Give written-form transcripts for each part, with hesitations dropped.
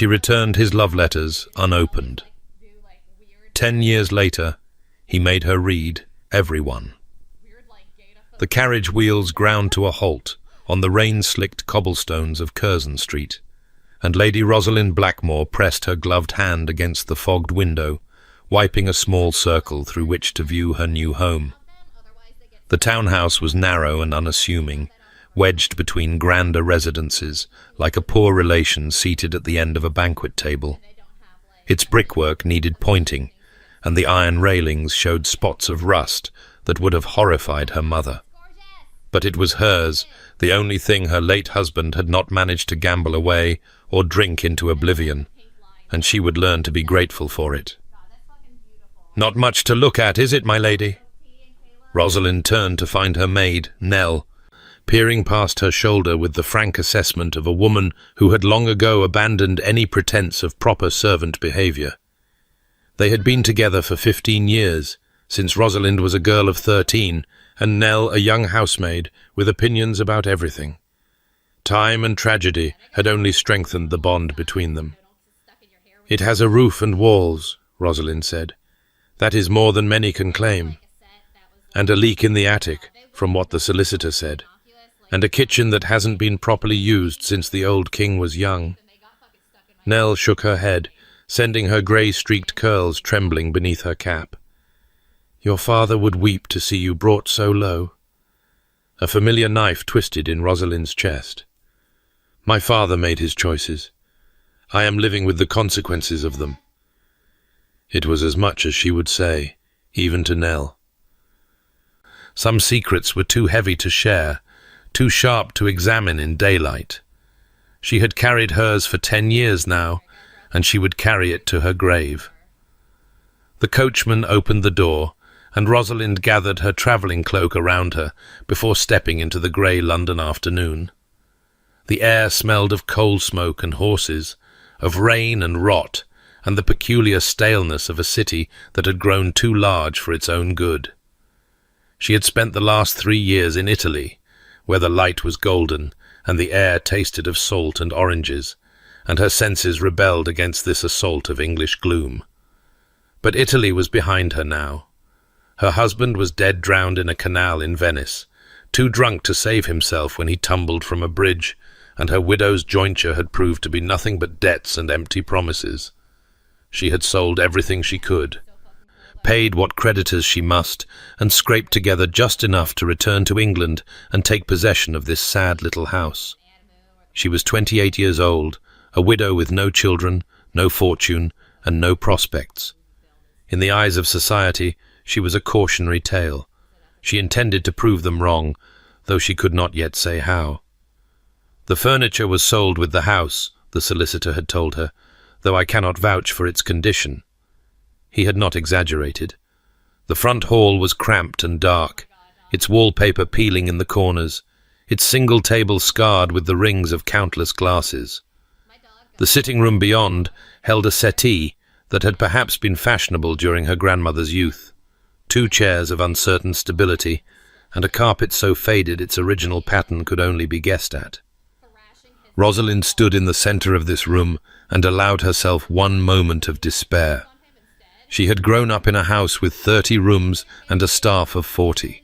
She returned his love letters unopened. 10 years later, he made her read every one. The carriage wheels ground to a halt on the rain-slicked cobblestones of Curzon Street, and Lady Rosalind Blackmore pressed her gloved hand against the fogged window, wiping a small circle through which to view her new home. The townhouse was narrow and unassuming, wedged between grander residences, like a poor relation seated at the end of a banquet table. Its brickwork needed pointing, and the iron railings showed spots of rust that would have horrified her mother. But it was hers, the only thing her late husband had not managed to gamble away or drink into oblivion, and she would learn to be grateful for it. "Not much to look at, is it, my lady?" Rosalind turned to find her maid, Nell, peering past her shoulder with the frank assessment of a woman who had long ago abandoned any pretense of proper servant behaviour. They had been together for 15 years, since Rosalind was a girl of 13, and Nell a young housemaid with opinions about everything. Time and tragedy had only strengthened the bond between them. "It has a roof and walls," Rosalind said. "That is more than many can claim. And a leak in the attic, from what the solicitor said. And a kitchen that hasn't been properly used since the old king was young." Nell shook her head, sending her grey-streaked curls trembling beneath her cap. "Your father would weep to see you brought so low." A familiar knife twisted in Rosalind's chest. "My father made his choices. I am living with the consequences of them." It was as much as she would say, even to Nell. Some secrets were too heavy to share, too sharp to examine in daylight. She had carried hers for 10 years now, and she would carry it to her grave. The coachman opened the door, and Rosalind gathered her travelling cloak around her before stepping into the grey London afternoon. The air smelled of coal smoke and horses, of rain and rot, and the peculiar staleness of a city that had grown too large for its own good. She had spent the last 3 years in Italy, where the light was golden and the air tasted of salt and oranges, and her senses rebelled against this assault of English gloom. But Italy was behind her now. Her husband was dead drowned in a canal in Venice, too drunk to save himself when he tumbled from a bridge, and her widow's jointure had proved to be nothing but debts and empty promises. She had sold everything she could, paid what creditors she must, and scraped together just enough to return to England and take possession of this sad little house. She was 28 years old, a widow with no children, no fortune, and no prospects. In the eyes of society, she was a cautionary tale. She intended to prove them wrong, though she could not yet say how. "The furniture was sold with the house," the solicitor had told her, "though I cannot vouch for its condition." He had not exaggerated. The front hall was cramped and dark, its wallpaper peeling in the corners, its single table scarred with the rings of countless glasses. The sitting room beyond held a settee that had perhaps been fashionable during her grandmother's youth, 2 chairs of uncertain stability, and a carpet so faded its original pattern could only be guessed at. Rosalind stood in the centre of this room and allowed herself one moment of despair. She had grown up in a house with 30 rooms and a staff of 40.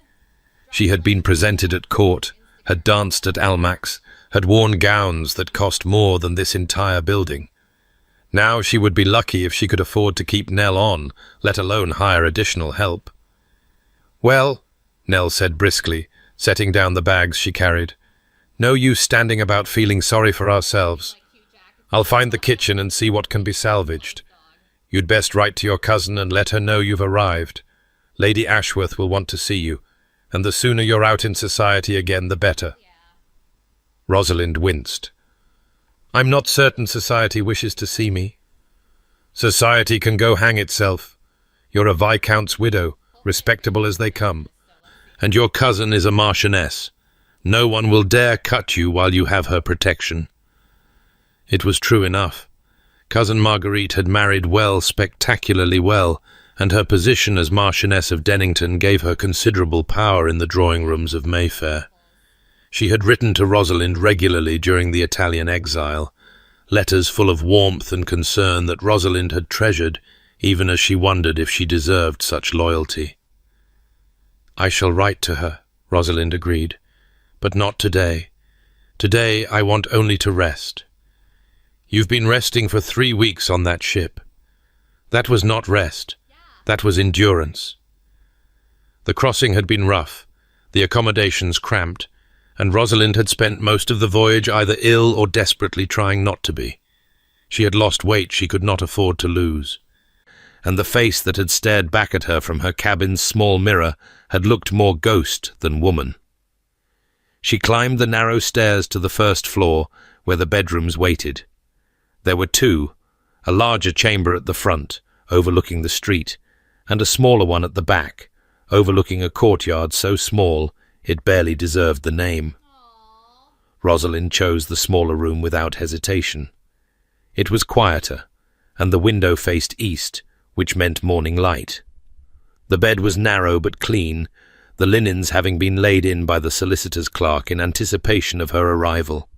She had been presented at court, had danced at Almack's, had worn gowns that cost more than this entire building. Now she would be lucky if she could afford to keep Nell on, let alone hire additional help. "Well," Nell said briskly, setting down the bags she carried, "no use standing about feeling sorry for ourselves. I'll find the kitchen and see what can be salvaged. You'd best write to your cousin and let her know you've arrived. Lady Ashworth will want to see you, and the sooner you're out in society again, the better." Rosalind winced. "I'm not certain society wishes to see me." "Society can go hang itself. You're a viscount's widow, respectable as they come. And your cousin is a marchioness. No one will dare cut you while you have her protection." It was true enough. Cousin Marguerite had married well, spectacularly well, and her position as Marchioness of Dennington gave her considerable power in the drawing-rooms of Mayfair. She had written to Rosalind regularly during the Italian exile, letters full of warmth and concern that Rosalind had treasured, even as she wondered if she deserved such loyalty. "I shall write to her," Rosalind agreed, "but not today. Today I want only to rest." "You've been resting for 3 weeks on that ship." "That was not rest. That was endurance." The crossing had been rough, the accommodations cramped, and Rosalind had spent most of the voyage either ill or desperately trying not to be. She had lost weight she could not afford to lose, and the face that had stared back at her from her cabin's small mirror had looked more ghost than woman. She climbed the narrow stairs to the first floor, where the bedrooms waited. There were 2, a larger chamber at the front, overlooking the street, and a smaller one at the back, overlooking a courtyard so small it barely deserved the name. Rosalind chose the smaller room without hesitation. It was quieter, and the window faced east, which meant morning light. The bed was narrow but clean, the linens having been laid in by the solicitor's clerk in anticipation of her arrival.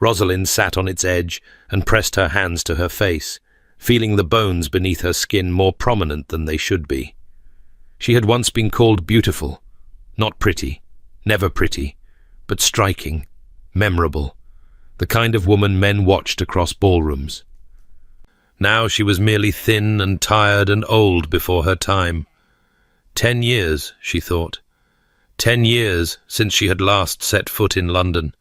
Rosalind sat on its edge and pressed her hands to her face, feeling the bones beneath her skin more prominent than they should be. She had once been called beautiful, not pretty, never pretty, but striking, memorable, the kind of woman men watched across ballrooms. Now she was merely thin and tired and old before her time. 10 years, she thought. 10 years since she had last set foot in London.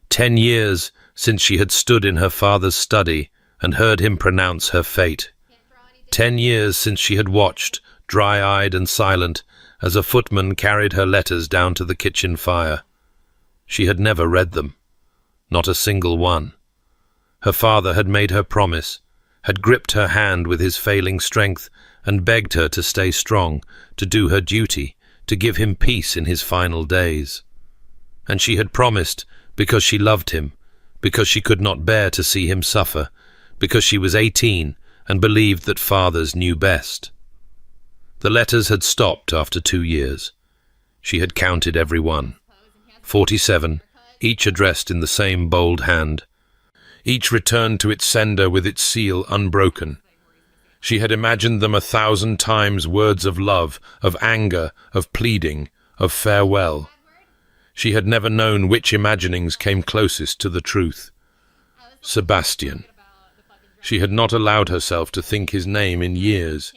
10 years since she had stood in her father's study and heard him pronounce her fate. 10 years since she had watched, dry-eyed and silent, as a footman carried her letters down to the kitchen fire. She had never read them. Not a single one. Her father had made her promise, had gripped her hand with his failing strength and begged her to stay strong, to do her duty, to give him peace in his final days. And she had promised because she loved him, because she could not bear to see him suffer, because she was 18 and believed that fathers knew best. The letters had stopped after 2 years. She had counted every one. 47, each addressed in the same bold hand. Each returned to its sender with its seal unbroken. She had imagined them 1,000 times words of love, of anger, of pleading, of farewell. She had never known which imaginings came closest to the truth. Sebastian. She had not allowed herself to think his name in years.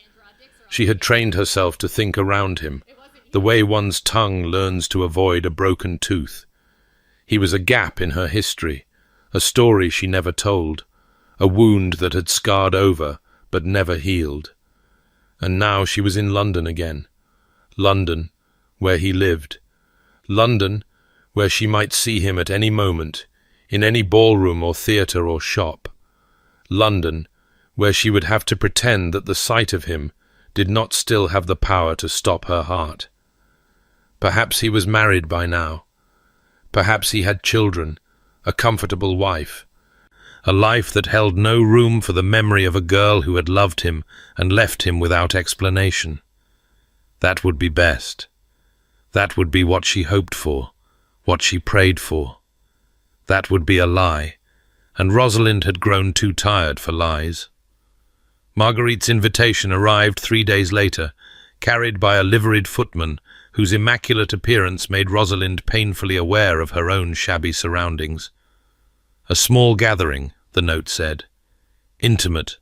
She had trained herself to think around him, the way one's tongue learns to avoid a broken tooth. He was a gap in her history, a story she never told, a wound that had scarred over but never healed. And now she was in London again. London, where he lived. London, where she might see him at any moment, in any ballroom or theatre or shop. London, where she would have to pretend that the sight of him did not still have the power to stop her heart. Perhaps he was married by now. Perhaps he had children, a comfortable wife, a life that held no room for the memory of a girl who had loved him and left him without explanation. That would be best. That would be what she hoped for, what she prayed for. That would be a lie, and Rosalind had grown too tired for lies. Marguerite's invitation arrived 3 days later, carried by a liveried footman whose immaculate appearance made Rosalind painfully aware of her own shabby surroundings. A small gathering, the note said. Intimate,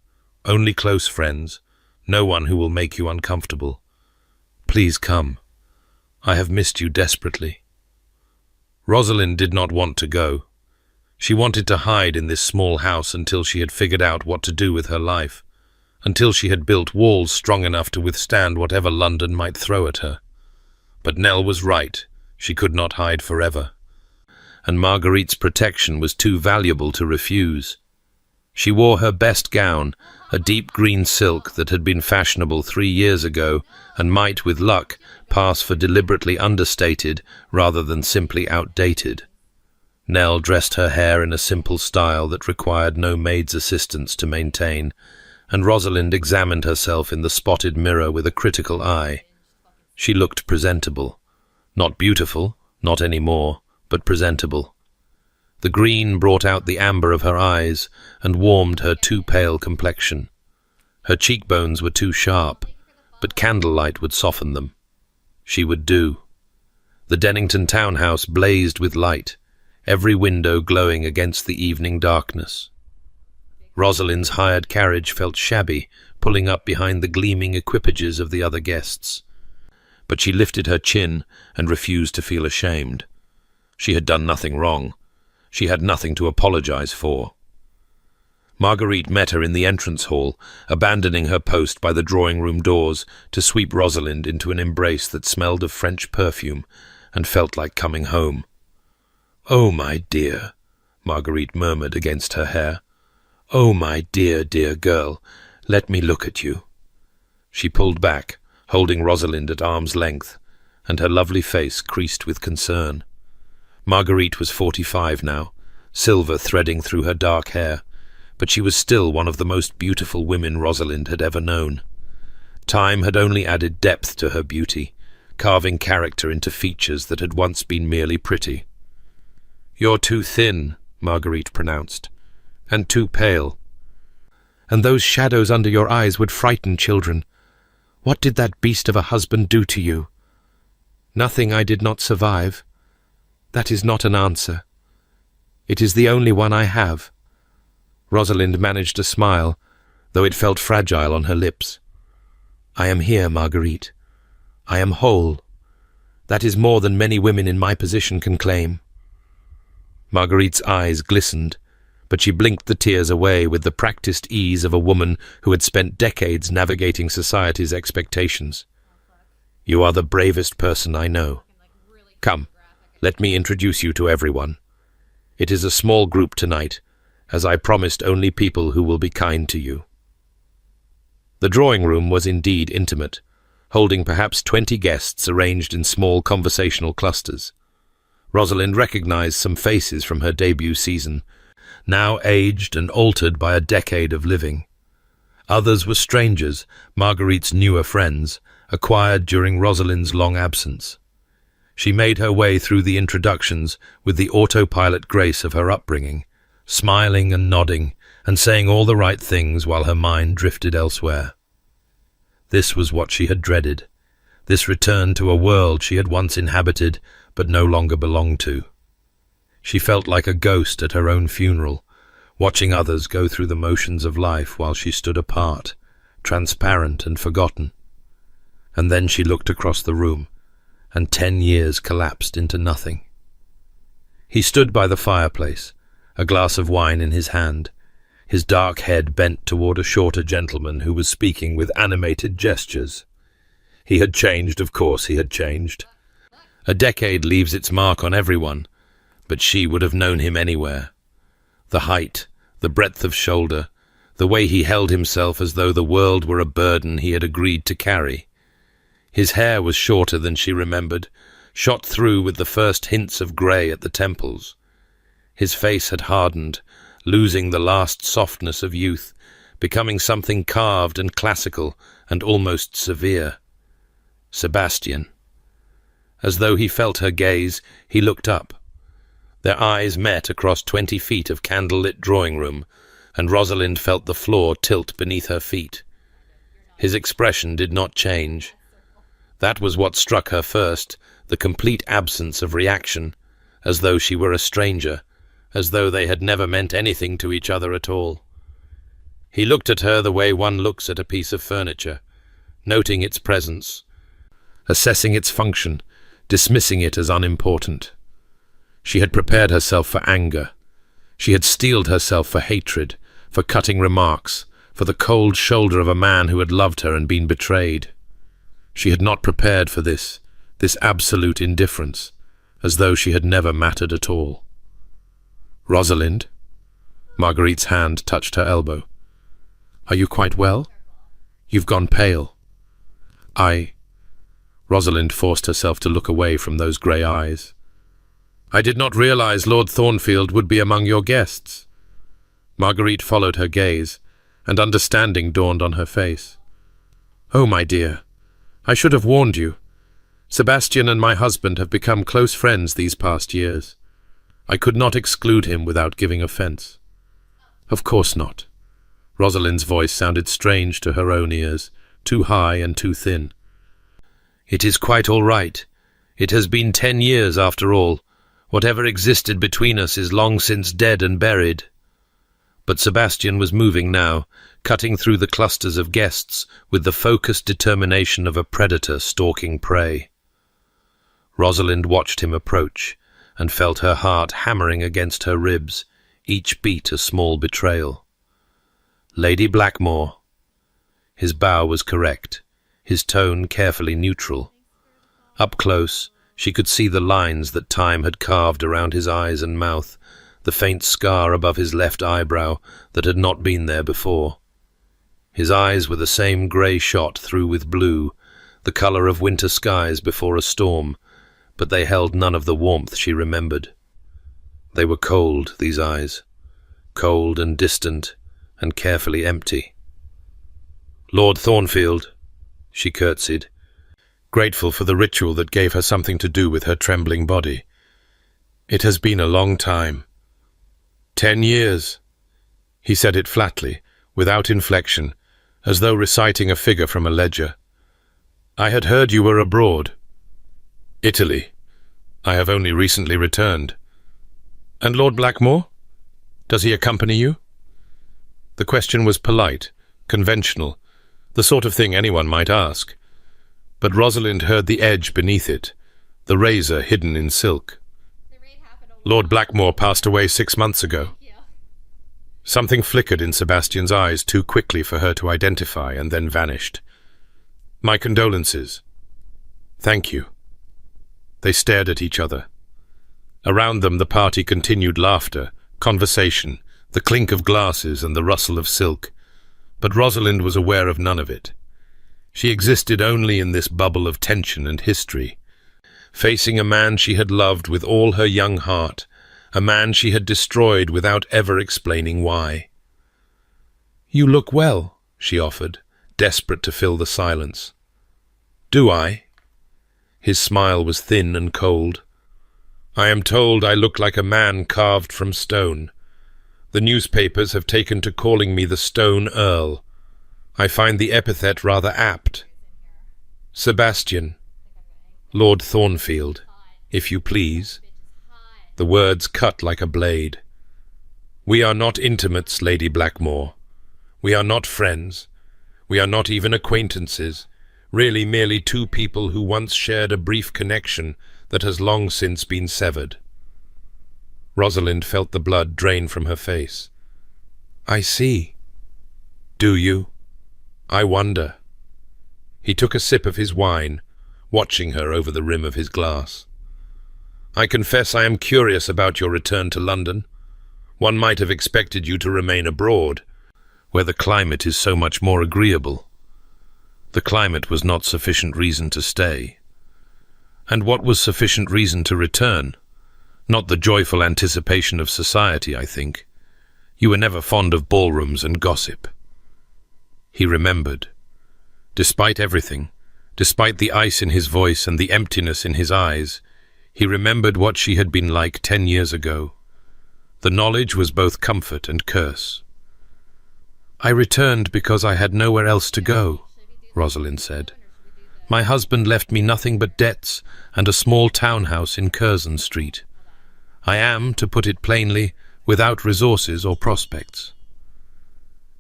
only close friends, no one who will make you uncomfortable. Please come. I have missed you desperately. Rosalind did not want to go. She wanted to hide in this small house until she had figured out what to do with her life, until she had built walls strong enough to withstand whatever London might throw at her. But Nell was right. She could not hide forever. And Marguerite's protection was too valuable to refuse. She wore her best gown, a deep green silk that had been fashionable 3 years ago and might, with luck, pass for deliberately understated rather than simply outdated. Nell dressed her hair in a simple style that required no maid's assistance to maintain, and Rosalind examined herself in the spotted mirror with a critical eye. She looked presentable. Not beautiful, not any more, but presentable. The green brought out the amber of her eyes and warmed her too pale complexion. Her cheekbones were too sharp, but candlelight would soften them. She would do. The Dennington townhouse blazed with light, every window glowing against the evening darkness. Rosalind's hired carriage felt shabby, pulling up behind the gleaming equipages of the other guests. But she lifted her chin and refused to feel ashamed. She had done nothing wrong. She had nothing to apologize for. Marguerite met her in the entrance hall, abandoning her post by the drawing-room doors to sweep Rosalind into an embrace that smelled of French perfume and felt like coming home. "Oh, my dear," Marguerite murmured against her hair. "Oh, my dear, dear girl, let me look at you." She pulled back, holding Rosalind at arm's length, and her lovely face creased with concern. Marguerite was 45 now, silver threading through her dark hair, but she was still one of the most beautiful women Rosalind had ever known. Time had only added depth to her beauty, carving character into features that had once been merely pretty. "You're too thin," Marguerite pronounced, "and too pale. And those shadows under your eyes would frighten children. What did that beast of a husband do to you?" "Nothing I did not survive. That is not an answer. It is the only one I have." Rosalind managed a smile, though it felt fragile on her lips. "I am here, Marguerite. I am whole. That is more than many women in my position can claim." Marguerite's eyes glistened, but she blinked the tears away with the practiced ease of a woman who had spent decades navigating society's expectations. "You are the bravest person I know. Come, let me introduce you to everyone. It is a small group tonight, as I promised only people who will be kind to you." The drawing-room was indeed intimate, holding perhaps 20 guests arranged in small conversational clusters. Rosalind recognized some faces from her debut season, now aged and altered by a decade of living. Others were strangers, Marguerite's newer friends, acquired during Rosalind's long absence. She made her way through the introductions with the autopilot grace of her upbringing, smiling and nodding and saying all the right things while her mind drifted elsewhere. This was what she had dreaded, this return to a world she had once inhabited but no longer belonged to. She felt like a ghost at her own funeral, watching others go through the motions of life while she stood apart, transparent and forgotten. And then she looked across the room, and 10 years collapsed into nothing. He stood by the fireplace, a glass of wine in his hand, his dark head bent toward a shorter gentleman who was speaking with animated gestures. He had changed, of course he had changed. A decade leaves its mark on everyone, but she would have known him anywhere. The height, the breadth of shoulder, the way he held himself as though the world were a burden he had agreed to carry. His hair was shorter than she remembered, shot through with the first hints of grey at the temples. His face had hardened, losing the last softness of youth, becoming something carved and classical and almost severe. Sebastian. As though he felt her gaze, he looked up. Their eyes met across 20 feet of candle-lit drawing-room, and Rosalind felt the floor tilt beneath her feet. His expression did not change. That was what struck her first, the complete absence of reaction, as though she were a stranger, as though they had never meant anything to each other at all. He looked at her the way one looks at a piece of furniture, noting its presence, assessing its function, dismissing it as unimportant. She had prepared herself for anger. She had steeled herself for hatred, for cutting remarks, for the cold shoulder of a man who had loved her and been betrayed. She had not prepared for this absolute indifference, as though she had never mattered at all. "Rosalind?" Marguerite's hand touched her elbow. "Are you quite well? You've gone pale." Rosalind forced herself to look away from those grey eyes. "I did not realize Lord Thornfield would be among your guests." Marguerite followed her gaze, and understanding dawned on her face. "Oh, my dear, I should have warned you. Sebastian and my husband have become close friends these past years. I could not exclude him without giving offence. Of course not. Rosalind's voice sounded strange to her own ears, too high and too thin. It is quite all right. It has been 10 years after all. Whatever existed between us is long since dead and buried. But Sebastian was moving now, cutting through the clusters of guests with the focused determination of a predator stalking prey. Rosalind watched him approach and felt her heart hammering against her ribs, each beat a small betrayal. Lady Blackmore. His bow was correct, his tone carefully neutral. Up close, she could see the lines that time had carved around his eyes and mouth, the faint scar above his left eyebrow that had not been there before. His eyes were the same grey shot through with blue, the colour of winter skies before a storm, but they held none of the warmth she remembered. They were cold, these eyes, cold and distant and carefully empty. "Lord Thornfield," she curtsied, grateful for the ritual that gave her something to do with her trembling body. "It has been a long time." 10 years. He said it flatly, without inflection, as though reciting a figure from a ledger. "I had heard you were abroad." "Italy. I have only recently returned." "And Lord Blackmore? Does he accompany you?" The question was polite, conventional, the sort of thing anyone might ask. But Rosalind heard the edge beneath it, the razor hidden in silk. "Lord Blackmore passed away 6 months ago." Something flickered in Sebastian's eyes too quickly for her to identify and then vanished. "My condolences." "Thank you." They stared at each other. Around them the party continued laughter, conversation, the clink of glasses and the rustle of silk. But Rosalind was aware of none of it. She existed only in this bubble of tension and history, facing a man she had loved with all her young heart, a man she had destroyed without ever explaining why. "You look well," she offered, desperate to fill the silence. "Do I?" His smile was thin and cold. "I am told I look like a man carved from stone. The newspapers have taken to calling me the Stone Earl. I find the epithet rather apt." "Sebastian. Lord Thornfield, if you please." The words cut like a blade. "We are not intimates, Lady Blackmore. We are not friends. We are not even acquaintances, really merely two people who once shared a brief connection that has long since been severed." Rosalind felt the blood drain from her face. "I see." "Do you? I wonder." He took a sip of his wine, watching her over the rim of his glass. "I confess I am curious about your return to London. One might have expected you to remain abroad, where the climate is so much more agreeable." The climate was not sufficient reason to stay. And what was sufficient reason to return? Not the joyful anticipation of society, I think. You were never fond of ballrooms and gossip. He remembered. Despite everything, despite the ice in his voice and the emptiness in his eyes, he remembered what she had been like 10 years ago. The knowledge was both comfort and curse. "I returned because I had nowhere else to go," Rosalind said. "My husband left me nothing but debts and a small townhouse in Curzon Street. I am, to put it plainly, without resources or prospects."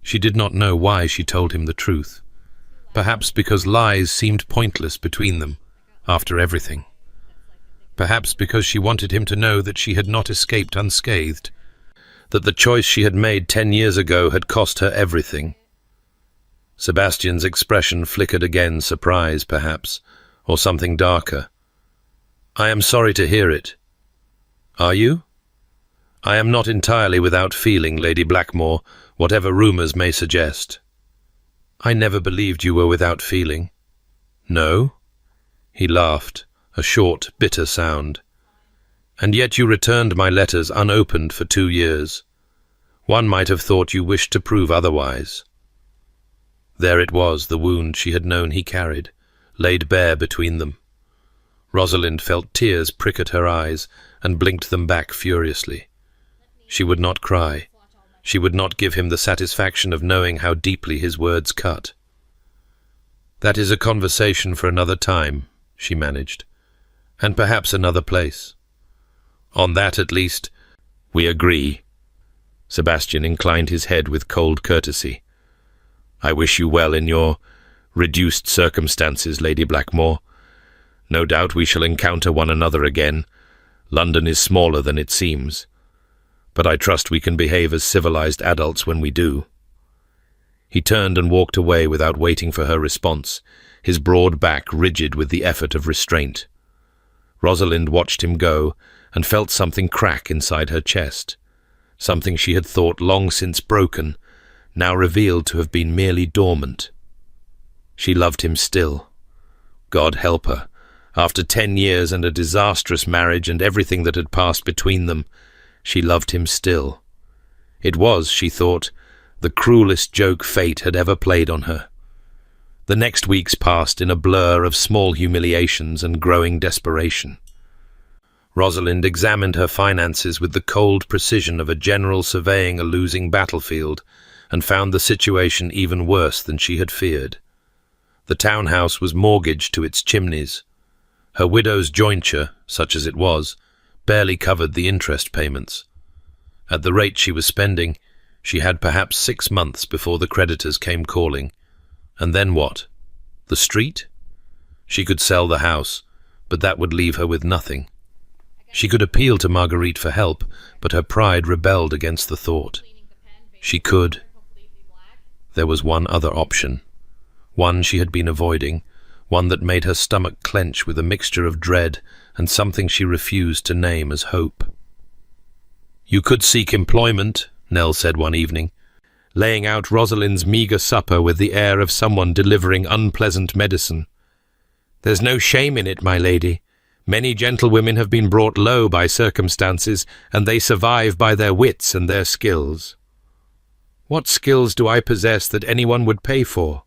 She did not know why she told him the truth. Perhaps because lies seemed pointless between them, after everything. Perhaps because she wanted him to know that she had not escaped unscathed, that the choice she had made 10 years ago had cost her everything. Sebastian's expression flickered again, surprise, perhaps, or something darker. "I am sorry to hear it." "Are you?" "I am not entirely without feeling, Lady Blackmore, whatever rumours may suggest." "I never believed you were without feeling." "No?" He laughed, a short, bitter sound. "And yet you returned my letters unopened for 2 years. One might have thought you wished to prove otherwise." There it was, the wound she had known he carried, laid bare between them. Rosalind felt tears prick at her eyes and blinked them back furiously. She would not cry. She would not give him the satisfaction of knowing how deeply his words cut. "That is a conversation for another time," she managed, "and perhaps another place. On that, at least, we agree." Sebastian inclined his head with cold courtesy. "I wish you well in your reduced circumstances, Lady Blackmore. No doubt we shall encounter one another again. London is smaller than it seems. But I trust we can behave as civilized adults when we do." He turned and walked away without waiting for her response, his broad back rigid with the effort of restraint. Rosalind watched him go and felt something crack inside her chest. Something she had thought long since broken, now revealed to have been merely dormant. She loved him still. God help her. After 10 years and a disastrous marriage and everything that had passed between them, she loved him still. It was, she thought, the cruelest joke fate had ever played on her. The next weeks passed in a blur of small humiliations and growing desperation. Rosalind examined her finances with the cold precision of a general surveying a losing battlefield, and found the situation even worse than she had feared. The townhouse was mortgaged to its chimneys. Her widow's jointure, such as it was, barely covered the interest payments. At the rate she was spending, she had perhaps 6 months before the creditors came calling. And then what? The street? She could sell the house, but that would leave her with nothing. She could appeal to Marguerite for help, but her pride rebelled against the thought. She could. There was one other option. One she had been avoiding, one that made her stomach clench with a mixture of dread and something she refused to name as hope. "You could seek employment," Nell said one evening, laying out Rosalind's meagre supper with the air of someone delivering unpleasant medicine. "There's no shame in it, my lady. Many gentlewomen have been brought low by circumstances, and they survive by their wits and their skills." "What skills do I possess that anyone would pay for?"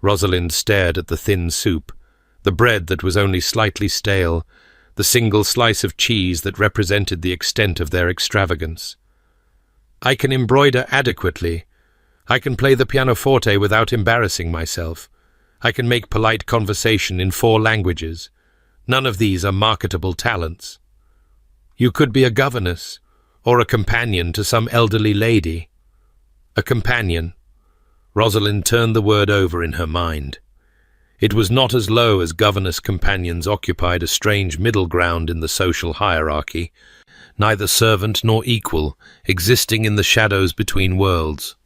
Rosalind stared at the thin soup, the bread that was only slightly stale, the single slice of cheese that represented the extent of their extravagance. "I can embroider adequately. I can play the pianoforte without embarrassing myself. I can make polite conversation in 4 languages. None of these are marketable talents." "You could be a governess, or a companion to some elderly lady." A companion. Rosalind turned the word over in her mind. It was not as low as governess companions occupied a strange middle ground in the social hierarchy, neither servant nor equal, existing in the shadows between worlds.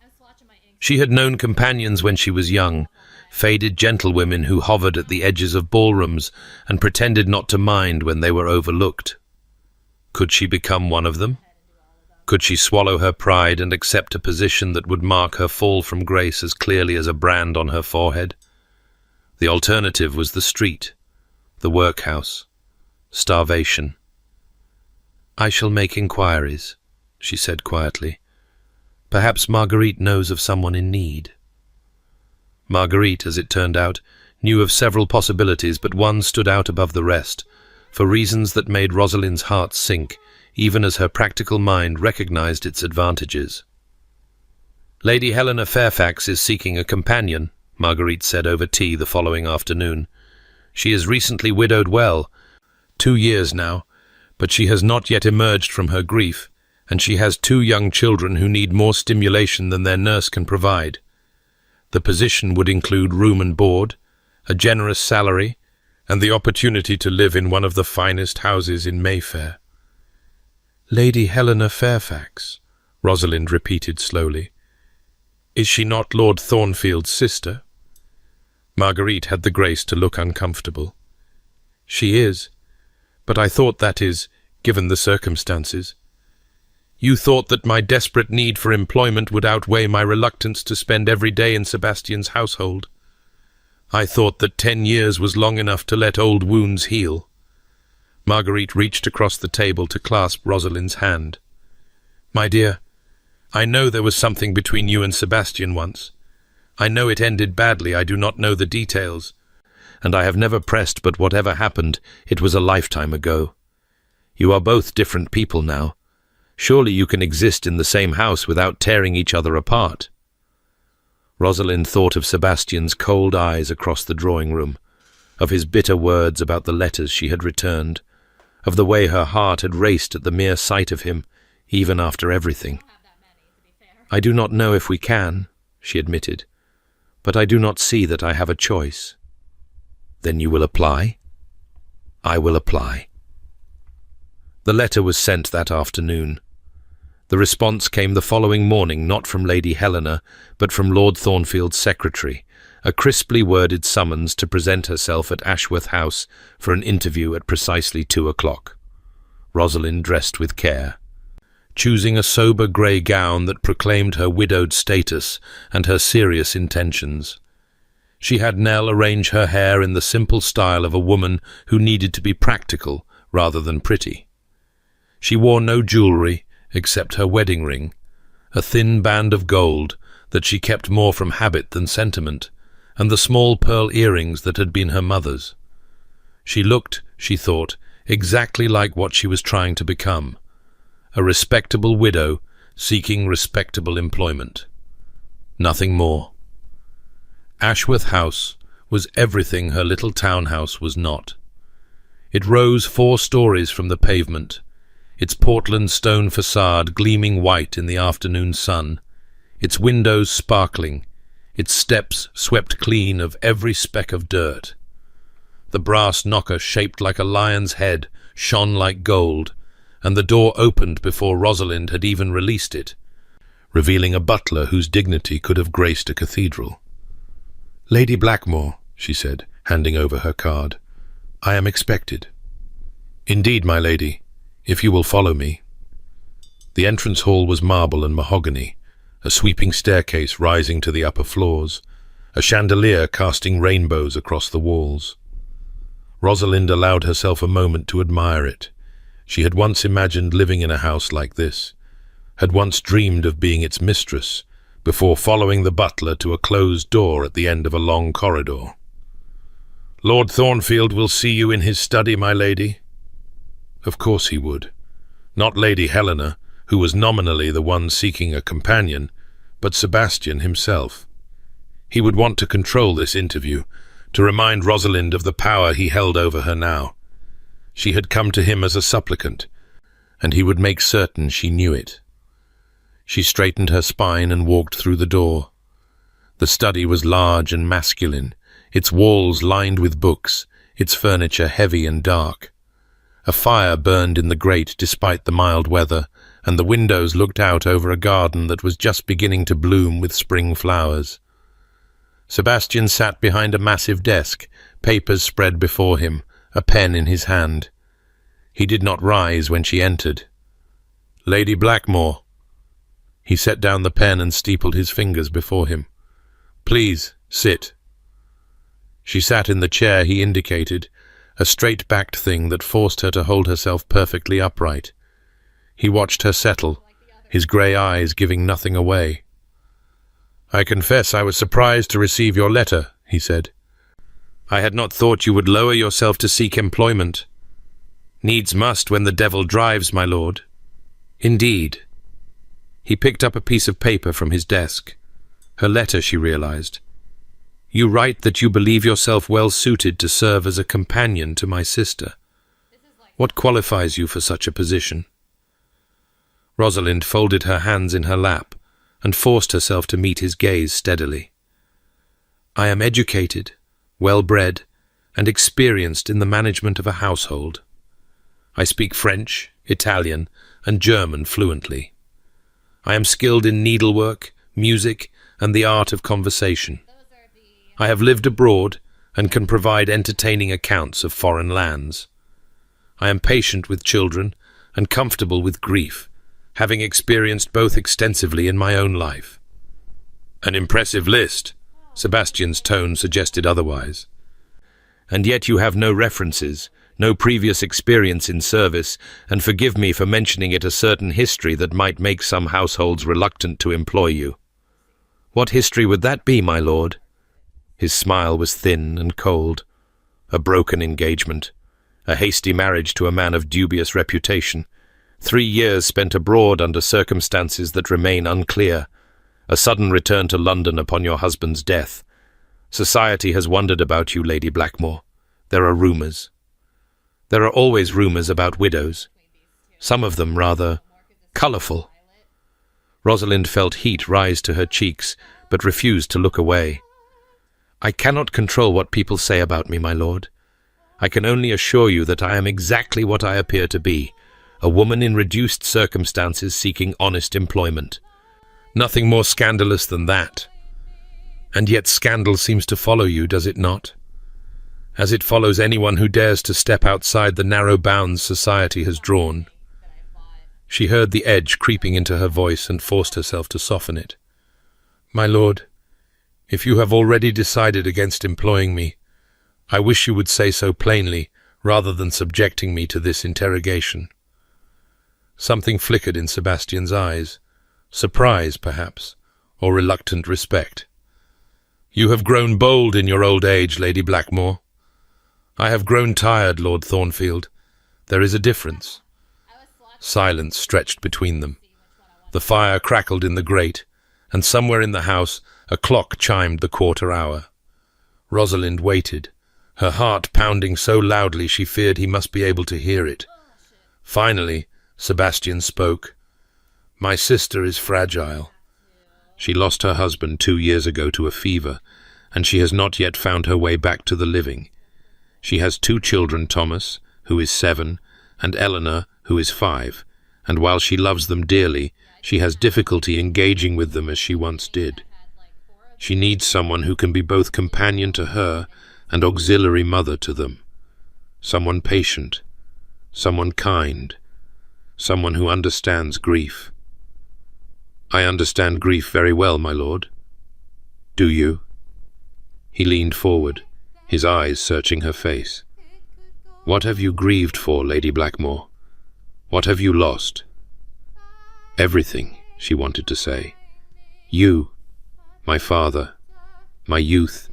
She had known companions when she was young, faded gentlewomen who hovered at the edges of ballrooms and pretended not to mind when they were overlooked. Could she become one of them? Could she swallow her pride and accept a position that would mark her fall from grace as clearly as a brand on her forehead? The alternative was the street, the workhouse, starvation. "I shall make inquiries," she said quietly. "Perhaps Marguerite knows of someone in need." Marguerite, as it turned out, knew of several possibilities, but one stood out above the rest, for reasons that made Rosalind's heart sink, even as her practical mind recognized its advantages. "Lady Helena Fairfax is seeking a companion," Marguerite said over tea the following afternoon. "She is recently widowed well, 2 years now, but she has not yet emerged from her grief, and she has 2 young children who need more stimulation than their nurse can provide. The position would include room and board, a generous salary, and the opportunity to live in one of the finest houses in Mayfair." "Lady Helena Fairfax," Rosalind repeated slowly. "Is she not Lord Thornfield's sister?" Marguerite had the grace to look uncomfortable. "She is, but I thought that is, given the circumstances. You thought that my desperate need for employment would outweigh my reluctance to spend every day in Sebastian's household. I thought that 10 years was long enough to let old wounds heal." Marguerite reached across the table to clasp Rosalind's hand. "My dear, I know there was something between you and Sebastian once. I know it ended badly, I do not know the details. and I have never pressed, but whatever happened, it was a lifetime ago. You are both different people now. Surely you can exist in the same house without tearing each other apart." Rosalind thought of Sebastian's cold eyes across the drawing room, of his bitter words about the letters she had returned, of the way her heart had raced at the mere sight of him, even after everything. "I do not know if we can," she admitted, "but I do not see that I have a choice." "Then you will apply?" "I will apply." The letter was sent that afternoon. The response came the following morning, not from Lady Helena, but from Lord Thornfield's secretary, a crisply worded summons to present herself at Ashworth House for an interview at precisely 2 o'clock. Rosalind dressed with care, choosing a sober grey gown that proclaimed her widowed status and her serious intentions. She had Nell arrange her hair in the simple style of a woman who needed to be practical rather than pretty. She wore no jewellery except her wedding ring, a thin band of gold that she kept more from habit than sentiment, and the small pearl earrings that had been her mother's. She looked, she thought, exactly like what she was trying to become, a respectable widow seeking respectable employment. Nothing more. Ashworth House was everything her little townhouse was not. It rose 4 stories from the pavement, its Portland stone facade gleaming white in the afternoon sun, its windows sparkling, its steps swept clean of every speck of dirt. The brass knocker shaped like a lion's head shone like gold, and the door opened before Rosalind had even released it, revealing a butler whose dignity could have graced a cathedral. "Lady Blackmore," she said, handing over her card. "I am expected." "Indeed, my lady, if you will follow me." The entrance hall was marble and mahogany, a sweeping staircase rising to the upper floors, a chandelier casting rainbows across the walls. Rosalind allowed herself a moment to admire it. She had once imagined living in a house like this, had once dreamed of being its mistress, before following the butler to a closed door at the end of a long corridor. "Lord Thornfield will see you in his study, my lady." Of course he would. Not Lady Helena, who was nominally the one seeking a companion, but Sebastian himself. He would want to control this interview, to remind Rosalind of the power he held over her now. She had come to him as a supplicant, and he would make certain she knew it. She straightened her spine and walked through the door. The study was large and masculine, its walls lined with books, its furniture heavy and dark. A fire burned in the grate despite the mild weather, and the windows looked out over a garden that was just beginning to bloom with spring flowers. Sebastian sat behind a massive desk, papers spread before him, a pen in his hand. He did not rise when she entered. "Lady Blackmore." He set down the pen and steepled his fingers before him. "Please, sit." She sat in the chair he indicated, a straight-backed thing that forced her to hold herself perfectly upright. He watched her settle, his grey eyes giving nothing away. "I confess I was surprised to receive your letter," he said. "I had not thought you would lower yourself to seek employment. Needs must when the devil drives, my lord." "Indeed." He picked up a piece of paper from his desk. Her letter, she realized. "You write that you believe yourself well suited to serve as a companion to my sister. What qualifies you for such a position?" Rosalind folded her hands in her lap and forced herself to meet his gaze steadily. "I am educated, well-bred, and experienced in the management of a household. I speak French, Italian, and German fluently. I am skilled in needlework, music, and the art of conversation. I have lived abroad and can provide entertaining accounts of foreign lands. I am patient with children and comfortable with grief, having experienced both extensively in my own life." "An impressive list," Sebastian's tone suggested otherwise. "And yet you have no references, no previous experience in service, and forgive me for mentioning it, a certain history that might make some households reluctant to employ you." "What history would that be, my lord?" His smile was thin and cold. a broken engagement, a hasty marriage to a man of dubious reputation, 3 years spent abroad under circumstances that remain unclear, a sudden return to London upon your husband's death. Society has wondered about you, Lady Blackmore. There are rumours. There are always rumours about widows, some of them rather colourful. Rosalind felt heat rise to her cheeks, but refused to look away. I cannot control what people say about me, my lord. I can only assure you that I am exactly what I appear to be, a woman in reduced circumstances seeking honest employment. Nothing more scandalous than that. And yet scandal seems to follow you, does it not? As it follows anyone who dares to step outside the narrow bounds society has drawn. She heard the edge creeping into her voice and forced herself to soften it. My lord, if you have already decided against employing me, I wish you would say so plainly, rather than subjecting me to this interrogation. Something flickered in Sebastian's eyes, surprise, perhaps, or reluctant respect. You have grown bold in your old age, Lady Blackmore. I have grown tired, Lord Thornfield. There is a difference. Silence stretched between them. The fire crackled in the grate, and somewhere in the house a clock chimed the quarter hour. Rosalind waited, her heart pounding so loudly she feared he must be able to hear it. Finally, Sebastian spoke. My sister is fragile. She lost her husband 2 years ago to a fever, and she has not yet found her way back to the living. She has 2 children, Thomas, who is 7, and Eleanor, who is 5, and while she loves them dearly, she has difficulty engaging with them as she once did. She needs someone who can be both companion to her and auxiliary mother to them. Someone patient, someone kind, someone who understands grief. I understand grief very well, my lord. Do you? He leaned forward, his eyes searching her face. What have you grieved for, Lady Blackmore? What have you lost? Everything, she wanted to say. You, my father, my youth,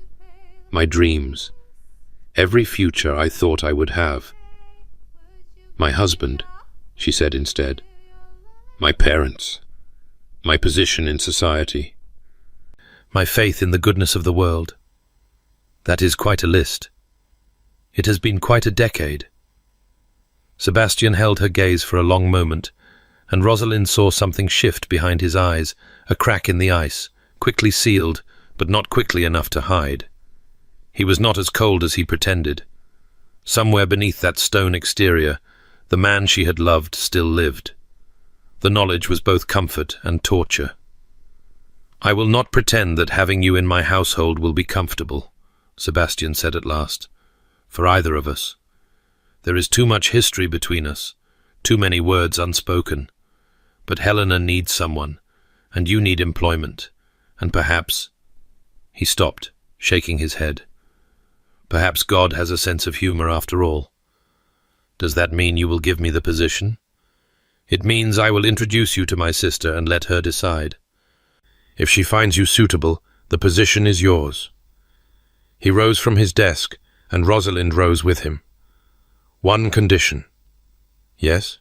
my dreams, every future I thought I would have. My husband, she said instead. My parents, my position in society. My faith in the goodness of the world. That is quite a list. It has been quite a decade. Sebastian held her gaze for a long moment, and Rosalind saw something shift behind his eyes, a crack in the ice, quickly sealed, but not quickly enough to hide. He was not as cold as he pretended. Somewhere beneath that stone exterior, the man she had loved still lived. The knowledge was both comfort and torture. I will not pretend that having you in my household will be comfortable, Sebastian said at last, for either of us. There is too much history between us, too many words unspoken. But Helena needs someone, and you need employment, and perhaps— He stopped, shaking his head. Perhaps God has a sense of humor after all. Does that mean you will give me the position? It means I will introduce you to my sister and let her decide. If she finds you suitable, the position is yours. He rose from his desk, and Rosalind rose with him. One condition. Yes?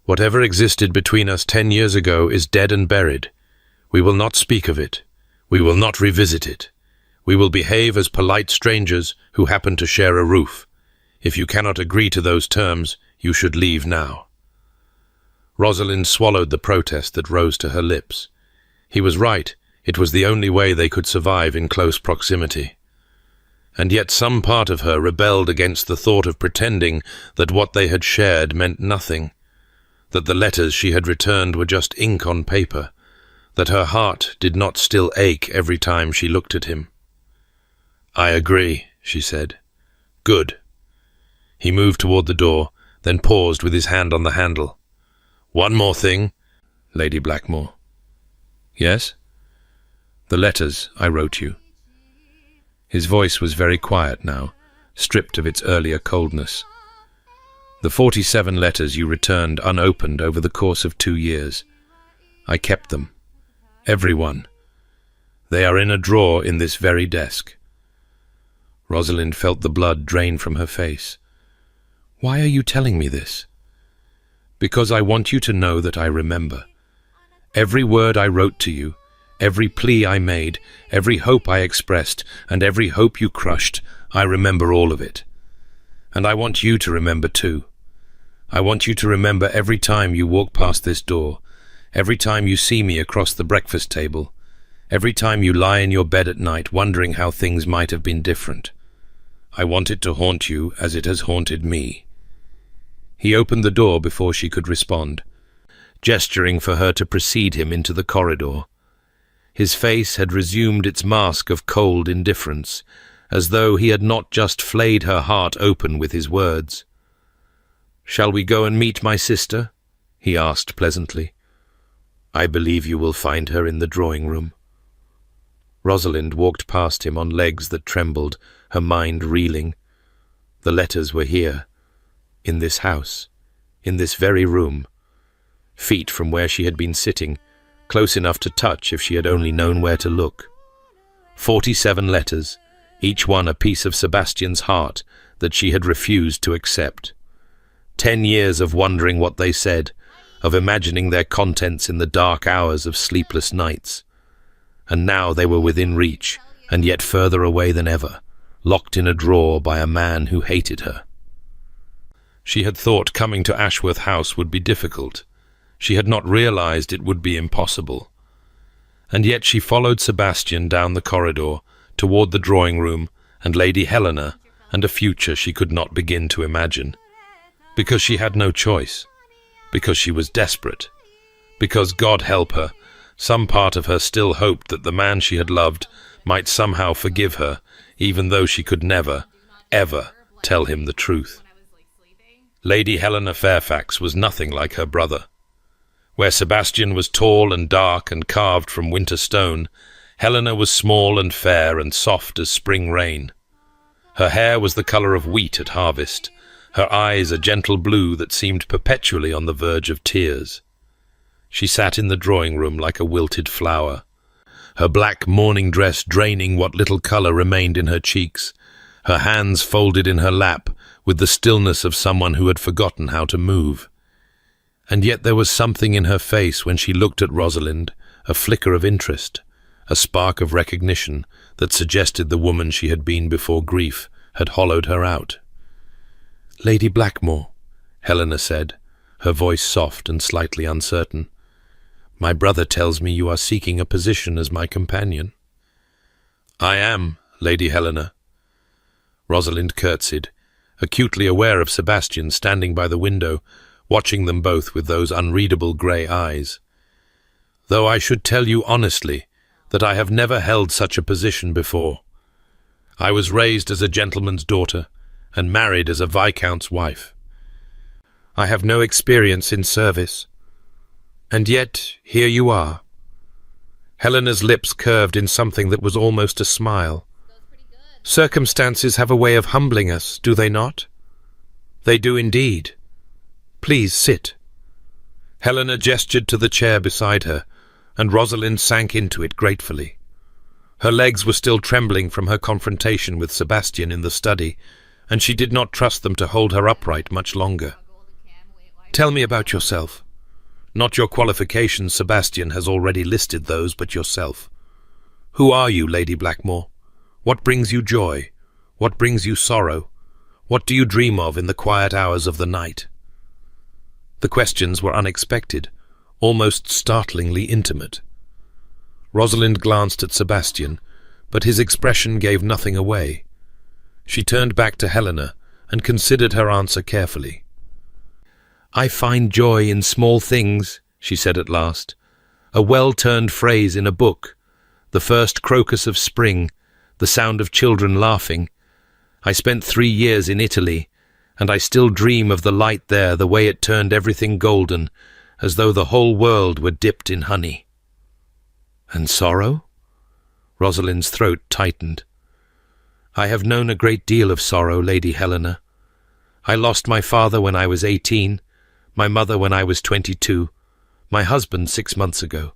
Whatever existed between us 10 years ago is dead and buried. We will not speak of it. We will not revisit it. We will behave as polite strangers who happen to share a roof. If you cannot agree to those terms, you should leave now. Rosalind swallowed the protest that rose to her lips. He was right. It was the only way they could survive in close proximity. And yet some part of her rebelled against the thought of pretending that what they had shared meant nothing, that the letters she had returned were just ink on paper, that her heart did not still ache every time she looked at him. I agree, she said. Good. He moved toward the door, then paused with his hand on the handle. One more thing, Lady Blackmore. Yes? The letters I wrote you. His voice was very quiet now, stripped of its earlier coldness. The 47 letters you returned unopened over the course of 2 years. I kept them. Every one. They are in a drawer in this very desk. Rosalind felt the blood drain from her face. "Why are you telling me this?" "Because I want you to know that I remember. Every word I wrote to you, every plea I made, every hope I expressed, and every hope you crushed, I remember all of it. And I want you to remember too. I want you to remember every time you walk past this door, every time you see me across the breakfast table, every time you lie in your bed at night wondering how things might have been different. I want it to haunt you as it has haunted me." He opened the door before she could respond, gesturing for her to precede him into the corridor. His face had resumed its mask of cold indifference, as though he had not just flayed her heart open with his words. "Shall we go and meet my sister?" he asked pleasantly. "I believe you will find her in the drawing room." Rosalind walked past him on legs that trembled, her mind reeling. The letters were here, in this house, in this very room, feet from where she had been sitting, close enough to touch if she had only known where to look. 47 letters, each one a piece of Sebastian's heart that she had refused to accept. 10 years of wondering what they said, of imagining their contents in the dark hours of sleepless nights. And now they were within reach, and yet further away than ever, locked in a drawer by a man who hated her. She had thought coming to Ashworth House would be difficult. She had not realized it would be impossible. And yet she followed Sebastian down the corridor, toward the drawing room, and Lady Helena, and a future she could not begin to imagine. Because she had no choice. Because she was desperate. Because, God help her, some part of her still hoped that the man she had loved might somehow forgive her, even though she could never, ever tell him the truth. Lady Helena Fairfax was nothing like her brother. Where Sebastian was tall and dark and carved from winter stone, Helena was small and fair and soft as spring rain. Her hair was the colour of wheat at harvest, her eyes a gentle blue that seemed perpetually on the verge of tears. She sat in the drawing room like a wilted flower, her black morning dress draining what little colour remained in her cheeks, her hands folded in her lap with the stillness of someone who had forgotten how to move. And yet there was something in her face when she looked at Rosalind, a flicker of interest, a spark of recognition that suggested the woman she had been before grief had hollowed her out. "Lady Blackmore," Helena said, her voice soft and slightly uncertain. "My brother tells me you are seeking a position as my companion." "I am, Lady Helena." Rosalind curtsied, acutely aware of Sebastian standing by the window, watching them both with those unreadable grey eyes. "Though I should tell you honestly that I have never held such a position before. I was raised as a gentleman's daughter and married as a viscount's wife. I have no experience in service. And yet, here you are." Helena's lips curved in something that was almost a smile. "Circumstances have a way of humbling us, do they not?" "They do indeed. Please sit." Helena gestured to the chair beside her, and Rosalind sank into it gratefully. Her legs were still trembling from her confrontation with Sebastian in the study, and she did not trust them to hold her upright much longer. "Tell me about yourself. Not your qualifications, Sebastian has already listed those, but yourself. Who are you, Lady Blackmore? What brings you joy? What brings you sorrow? What do you dream of in the quiet hours of the night?" The questions were unexpected, almost startlingly intimate. Rosalind glanced at Sebastian, but his expression gave nothing away. She turned back to Helena and considered her answer carefully. "I find joy in small things," she said at last. "A well-turned phrase in a book, the first crocus of spring, the sound of children laughing. I spent 3 years in Italy, and I still dream of the light there, the way it turned everything golden, as though the whole world were dipped in honey." "And sorrow?" Rosalind's throat tightened. "I have known a great deal of sorrow, Lady Helena. I lost my father when I was 18, my mother when I was 22, my husband 6 months ago.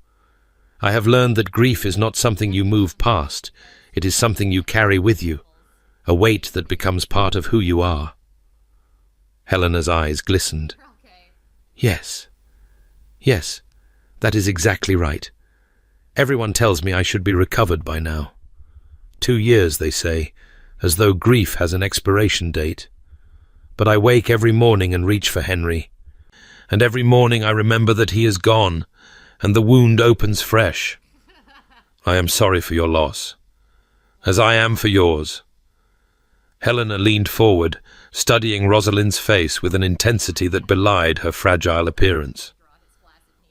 I have learned that grief is not something you move past, it is something you carry with you, a weight that becomes part of who you are. Helena's eyes glistened. Yes, that is exactly right. Everyone tells me I should be recovered by now. 2 years, they say, as though grief has an expiration date. But I wake every morning and reach for Henry, and every morning I remember that he is gone, and the wound opens fresh. I am sorry for your loss, as I am for yours. Helena leaned forward, studying Rosalind's face with an intensity that belied her fragile appearance.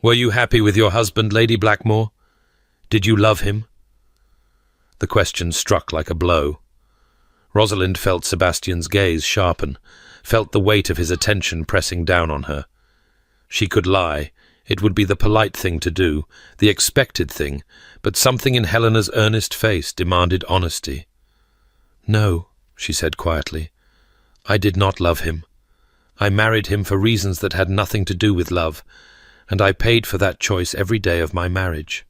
Were you happy with your husband, Lady Blackmore? Did you love him? The question struck like a blow. Rosalind felt Sebastian's gaze sharpen, felt the weight of his attention pressing down on her. She could lie. It would be the polite thing to do, the expected thing, but something in Helena's earnest face demanded honesty. No, she said quietly. I did not love him. I married him for reasons that had nothing to do with love, and I paid for that choice every day of my marriage.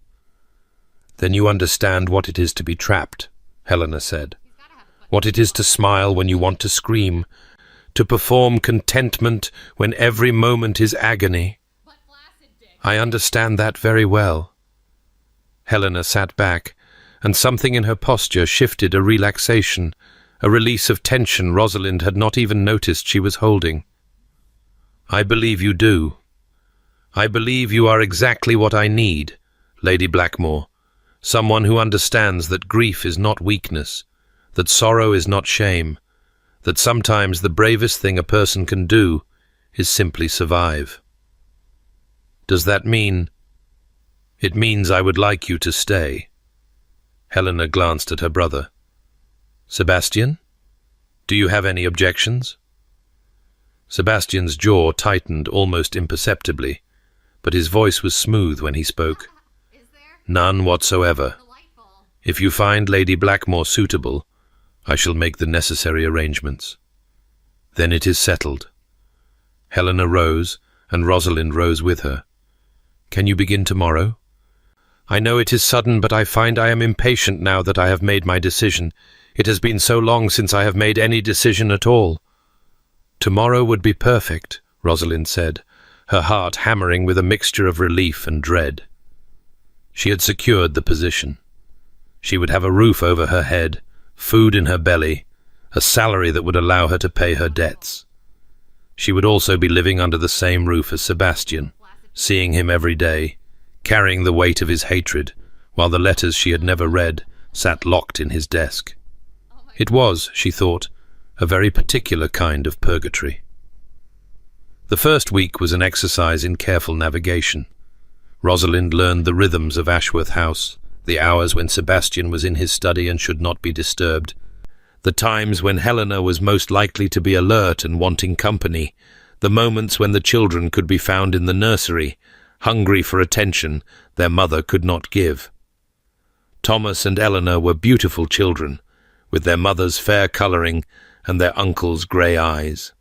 Then you understand what it is to be trapped, Helena said. What it is to smile when you want to scream, to perform contentment when every moment is agony. I understand that very well. Helena sat back, and something in her posture shifted, a relaxation, a release of tension Rosalind had not even noticed she was holding. I believe you do. I believe you are exactly what I need, Lady Blackmore, someone who understands that grief is not weakness, that sorrow is not shame, that sometimes the bravest thing a person can do is simply survive. Does that mean? It means I would like you to stay. Helena glanced at her brother. Sebastian? Do you have any objections? Sebastian's jaw tightened almost imperceptibly, but his voice was smooth when he spoke. None whatsoever. If you find Lady Blackmore suitable, I shall make the necessary arrangements. Then it is settled. Helena rose, and Rosalind rose with her. Can you begin tomorrow? I know it is sudden, but I find I am impatient now that I have made my decision. It has been so long since I have made any decision at all. Tomorrow would be perfect, Rosalind said, her heart hammering with a mixture of relief and dread. She had secured the position. She would have a roof over her head, food in her belly, a salary that would allow her to pay her debts. She would also be living under the same roof as Sebastian, seeing him every day, carrying the weight of his hatred, while the letters she had never read sat locked in his desk. It was, she thought, a very particular kind of purgatory. The first week was an exercise in careful navigation. Rosalind learned the rhythms of Ashworth House, the hours when Sebastian was in his study and should not be disturbed, the times when Helena was most likely to be alert and wanting company, the moments when the children could be found in the nursery, hungry for attention their mother could not give. Thomas and Eleanor were beautiful children, with their mother's fair colouring and their uncle's grey eyes.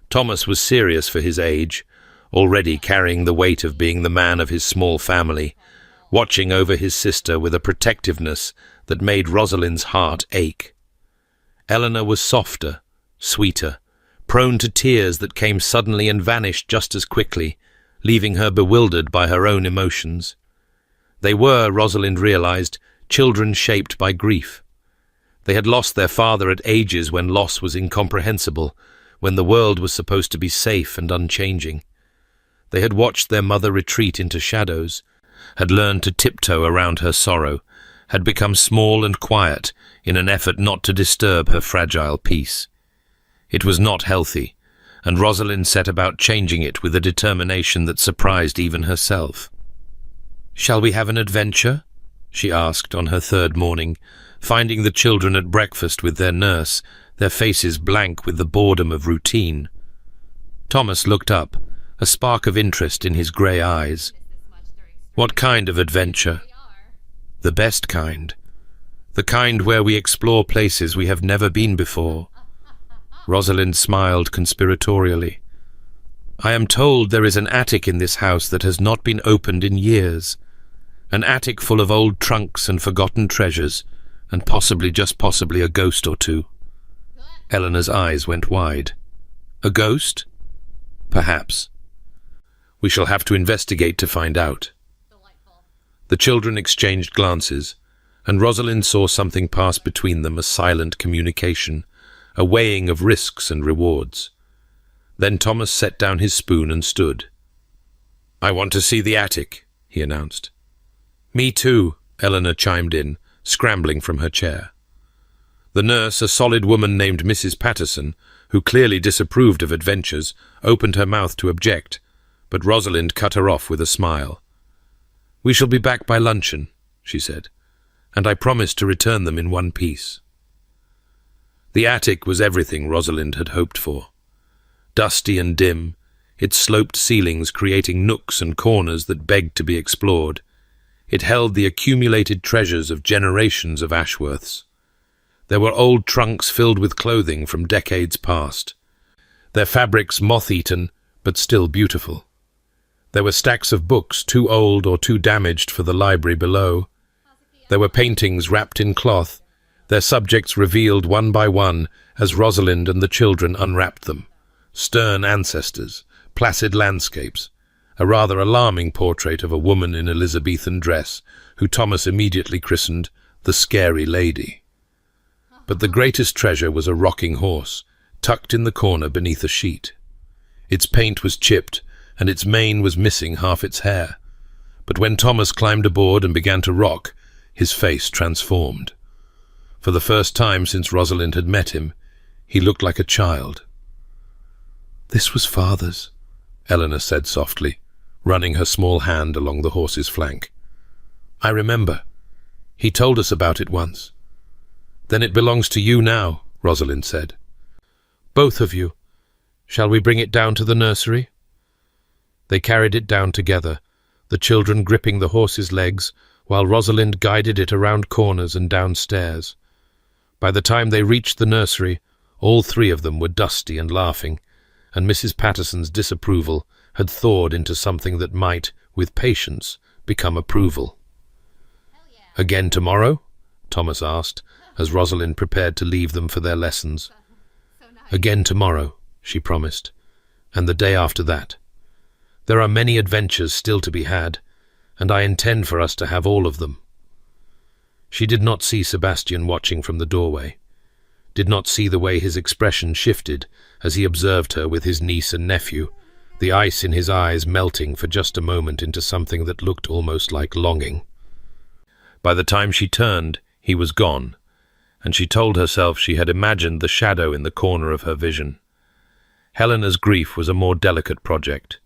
Thomas was serious for his age, already carrying the weight of being the man of his small family, watching over his sister with a protectiveness that made Rosalind's heart ache. Eleanor was softer, sweeter, prone to tears that came suddenly and vanished just as quickly, leaving her bewildered by her own emotions. They were, Rosalind realized, children shaped by grief. They had lost their father at ages when loss was incomprehensible, when the world was supposed to be safe and unchanging. They had watched their mother retreat into shadows, had learned to tiptoe around her sorrow, had become small and quiet in an effort not to disturb her fragile peace. It was not healthy, and Rosalind set about changing it with a determination that surprised even herself. "Shall we have an adventure?" she asked on her third morning, finding the children at breakfast with their nurse, their faces blank with the boredom of routine. Thomas looked up, a spark of interest in his grey eyes. "What kind of adventure?" "The best kind. The kind where we explore places we have never been before." Rosalind smiled conspiratorially. "I am told there is an attic in this house that has not been opened in years. An attic full of old trunks and forgotten treasures, and possibly, just possibly, a ghost or two. Eleanor's eyes went wide. A ghost? Perhaps. We shall have to investigate to find out. The children exchanged glances, and Rosalind saw something pass between them, a silent communication, a weighing of risks and rewards. Then Thomas set down his spoon and stood. "I want to see the attic," he announced. "Me too," Eleanor chimed in, scrambling from her chair. The nurse, a solid woman named Mrs. Patterson, who clearly disapproved of adventures, opened her mouth to object, but Rosalind cut her off with a smile. "We shall be back by luncheon," she said, "and I promise to return them in one piece." The attic was everything Rosalind had hoped for. Dusty and dim, its sloped ceilings creating nooks and corners that begged to be explored. It held the accumulated treasures of generations of Ashworths. There were old trunks filled with clothing from decades past, their fabrics moth-eaten but still beautiful. There were stacks of books too old or too damaged for the library below. There were paintings wrapped in cloth, their subjects revealed one by one as Rosalind and the children unwrapped them. Stern ancestors, placid landscapes, a rather alarming portrait of a woman in Elizabethan dress, who Thomas immediately christened the Scary Lady. But the greatest treasure was a rocking horse, tucked in the corner beneath a sheet. Its paint was chipped, and its mane was missing half its hair. But when Thomas climbed aboard and began to rock, his face transformed. For the first time since Rosalind had met him, he looked like a child. "This was Father's," Eleanor said softly, running her small hand along the horse's flank. "I remember. He told us about it once." "Then it belongs to you now," Rosalind said. "Both of you. Shall we bring it down to the nursery?" They carried it down together, the children gripping the horse's legs, while Rosalind guided it around corners and downstairs. By the time they reached the nursery, all three of them were dusty and laughing, and Mrs. Patterson's disapproval had thawed into something that might, with patience, become approval. "Again tomorrow?" Thomas asked, as Rosalind prepared to leave them for their lessons. "Again tomorrow," she promised, "and the day after that. There are many adventures still to be had, and I intend for us to have all of them." She did not see Sebastian watching from the doorway, did not see the way his expression shifted as he observed her with his niece and nephew, the ice in his eyes melting for just a moment into something that looked almost like longing. By the time she turned, he was gone, and she told herself she had imagined the shadow in the corner of her vision. Helena's grief was a more delicate project.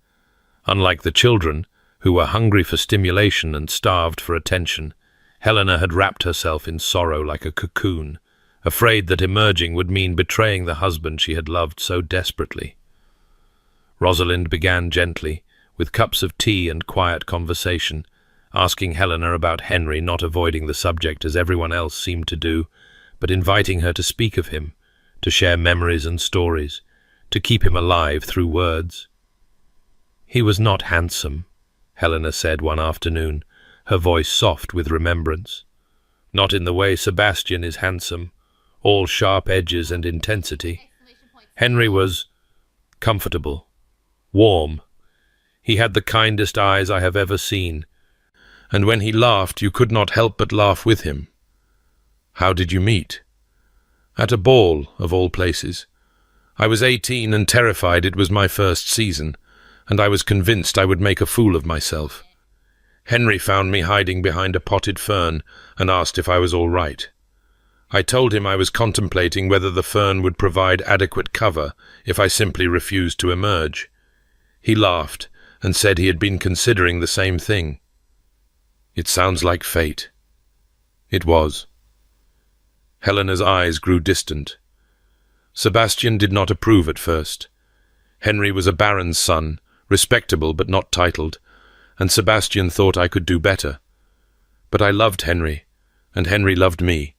Unlike the children, who were hungry for stimulation and starved for attention, Helena had wrapped herself in sorrow like a cocoon, afraid that emerging would mean betraying the husband she had loved so desperately. Rosalind began gently, with cups of tea and quiet conversation, asking Helena about Henry, not avoiding the subject as everyone else seemed to do, but inviting her to speak of him, to share memories and stories, to keep him alive through words. "He was not handsome," Helena said one afternoon, her voice soft with remembrance. "Not in the way Sebastian is handsome, all sharp edges and intensity. Henry was comfortable, warm. He had the kindest eyes I have ever seen, and when he laughed you could not help but laugh with him." "How did you meet?" "At a ball, of all places. I was 18 and terrified it was my first season, and I was convinced I would make a fool of myself. Henry found me hiding behind a potted fern and asked if I was all right. I told him I was contemplating whether the fern would provide adequate cover if I simply refused to emerge. He laughed and said he had been considering the same thing." "It sounds like fate." It was. Helena's eyes grew distant. Sebastian did not approve at first. Henry was a baron's son, respectable but not titled, and Sebastian thought I could do better. But I loved Henry, and Henry loved me.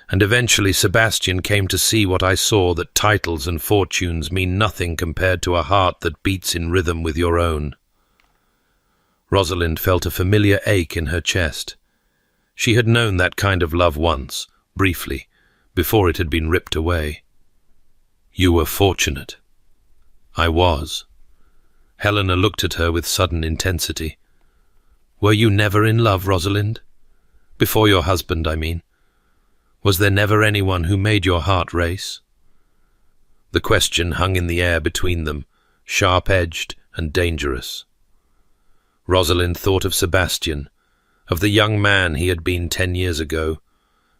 And eventually Sebastian came to see what I saw, that titles and fortunes mean nothing compared to a heart that beats in rhythm with your own. Rosalind felt a familiar ache in her chest. She had known that kind of love once, briefly, before it had been ripped away. You were fortunate. I was. Helena looked at her with sudden intensity. Were you never in love, Rosalind? Before your husband, I mean. Was there never anyone who made your heart race? The question hung in the air between them, sharp-edged and dangerous. Rosalind thought of Sebastian, of the young man he had been 10 years ago,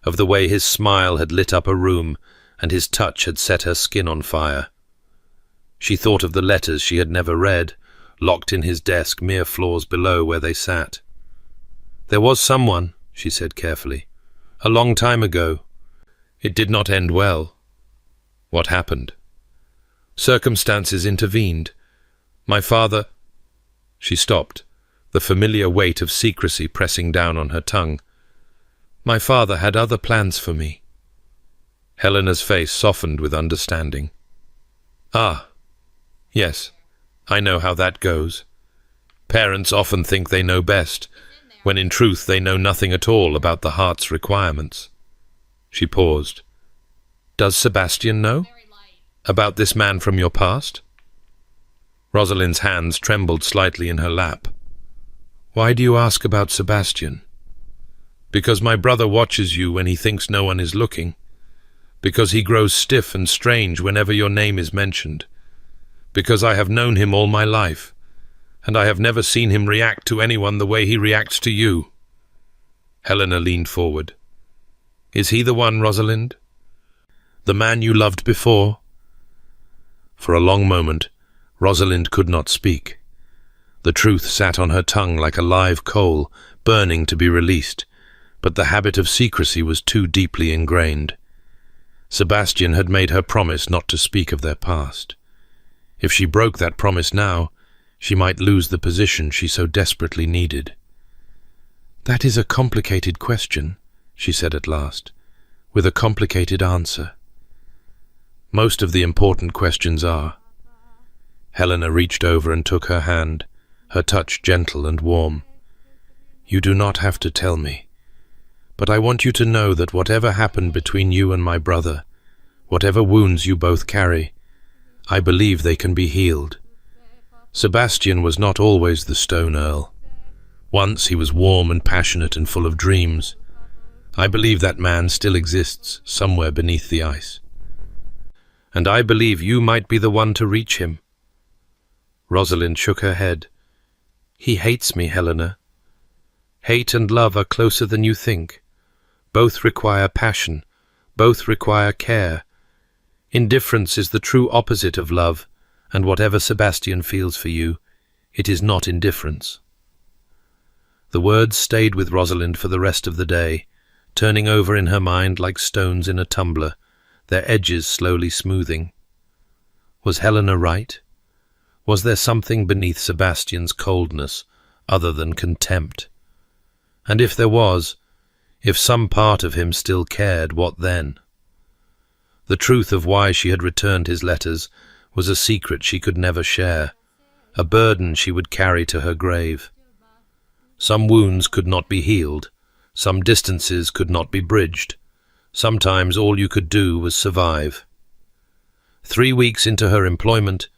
of the way his smile had lit up a room and his touch had set her skin on fire. She thought of the letters she had never read, locked in his desk mere floors below where they sat. There was someone, she said carefully, a long time ago. It did not end well. What happened? Circumstances intervened. My father... She stopped, the familiar weight of secrecy pressing down on her tongue. My father had other plans for me. Helena's face softened with understanding. Ah, yes, I know how that goes. Parents often think they know best, when in truth they know nothing at all about the heart's requirements. She paused. Does Sebastian know? About this man from your past? Rosalind's hands trembled slightly in her lap. Why do you ask about Sebastian? Because my brother watches you when he thinks no one is looking. Because he grows stiff and strange whenever your name is mentioned. Because I have known him all my life, and I have never seen him react to anyone the way he reacts to you. Helena leaned forward. Is he the one, Rosalind? The man you loved before? For a long moment, Rosalind could not speak. The truth sat on her tongue like a live coal, burning to be released, but the habit of secrecy was too deeply ingrained. Sebastian had made her promise not to speak of their past. If she broke that promise now, she might lose the position she so desperately needed. That is a complicated question, she said at last, with a complicated answer. Most of the important questions are. Helena reached over and took her hand, her touch gentle and warm. You do not have to tell me, but I want you to know that whatever happened between you and my brother, whatever wounds you both carry, I believe they can be healed. Sebastian was not always the Stone Earl. Once he was warm and passionate and full of dreams. I believe that man still exists somewhere beneath the ice. And I believe you might be the one to reach him. Rosalind shook her head. He hates me, Helena. Hate and love are closer than you think. Both require passion. Both require care. Indifference is the true opposite of love, and whatever Sebastian feels for you, it is not indifference. The words stayed with Rosalind for the rest of the day, turning over in her mind like stones in a tumbler, their edges slowly smoothing. Was Helena right? Was there something beneath Sebastian's coldness, other than contempt? And if there was, if some part of him still cared, what then? The truth of why she had returned his letters was a secret she could never share, a burden she would carry to her grave. Some wounds could not be healed, some distances could not be bridged. Sometimes all you could do was survive. 3 weeks into her employment,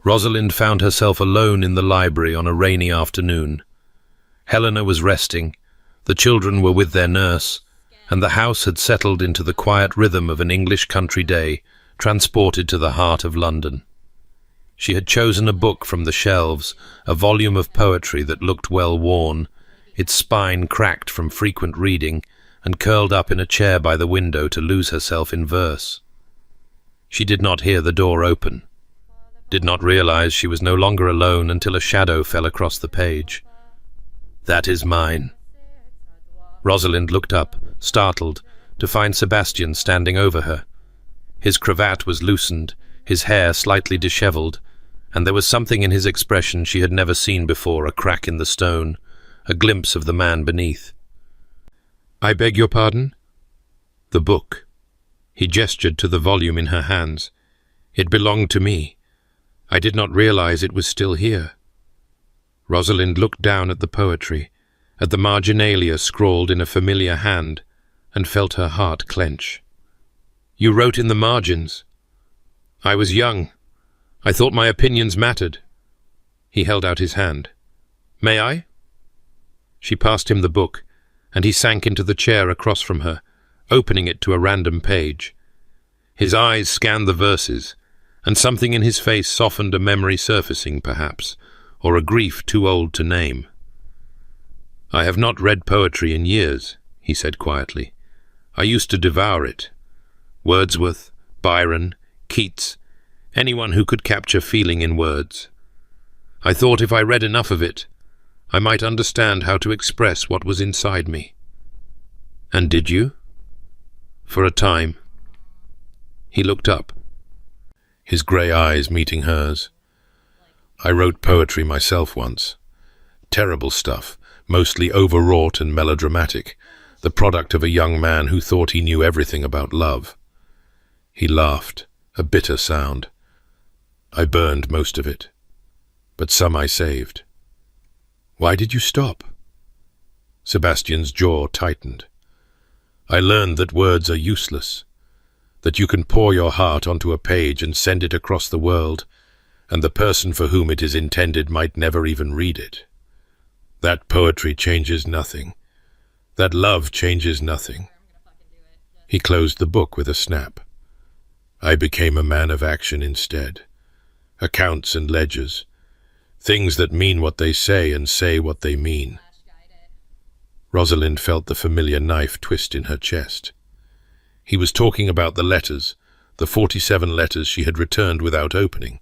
Rosalind found herself alone in the library on a rainy afternoon. Helena was resting, the children were with their nurse, and the house had settled into the quiet rhythm of an English country day, transported to the heart of London. She had chosen a book from the shelves, a volume of poetry that looked well worn, its spine cracked from frequent reading, and curled up in a chair by the window to lose herself in verse. She did not hear the door open, did not realize she was no longer alone until a shadow fell across the page. That is mine. Rosalind looked up, startled, to find Sebastian standing over her. His cravat was loosened, his hair slightly dishevelled, and there was something in his expression she had never seen before, a crack in the stone, a glimpse of the man beneath. I beg your pardon? The book. He gestured to the volume in her hands. It belonged to me. I did not realize it was still here. Rosalind looked down at the poetry, at the marginalia scrawled in a familiar hand, and felt her heart clench. "You wrote in the margins." "I was young. I thought my opinions mattered." He held out his hand. "May I?" She passed him the book, and he sank into the chair across from her, opening it to a random page. His eyes scanned the verses, and something in his face softened, a memory surfacing, perhaps, or a grief too old to name. "I have not read poetry in years," he said quietly. "I used to devour it. Wordsworth, Byron, Keats, anyone who could capture feeling in words. I thought if I read enough of it, I might understand how to express what was inside me." "And did you?" "For a time." He looked up, his grey eyes meeting hers. "I wrote poetry myself once. Terrible stuff, mostly overwrought and melodramatic, the product of a young man who thought he knew everything about love." He laughed, a bitter sound. "I burned most of it, but some I saved." "Why did you stop?" Sebastian's jaw tightened. "I learned that words are useless, that you can pour your heart onto a page and send it across the world, and the person for whom it is intended might never even read it. That poetry changes nothing. That love changes nothing." He closed the book with a snap. "I became a man of action instead. Accounts and ledgers. Things that mean what they say and say what they mean." Rosalind felt the familiar knife twist in her chest. He was talking about the letters, the 47 letters she had returned without opening.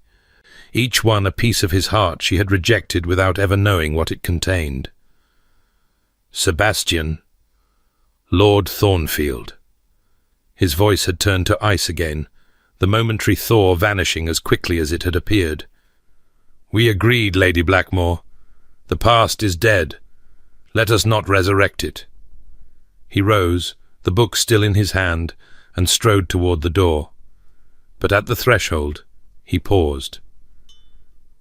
Each one a piece of his heart she had rejected without ever knowing what it contained. "Sebastian, Lord Thornfield." His voice had turned to ice again, the momentary thaw vanishing as quickly as it had appeared. "We agreed, Lady Blackmore. The past is dead. Let us not resurrect it." He rose, the book still in his hand, and strode toward the door. But at the threshold, he paused.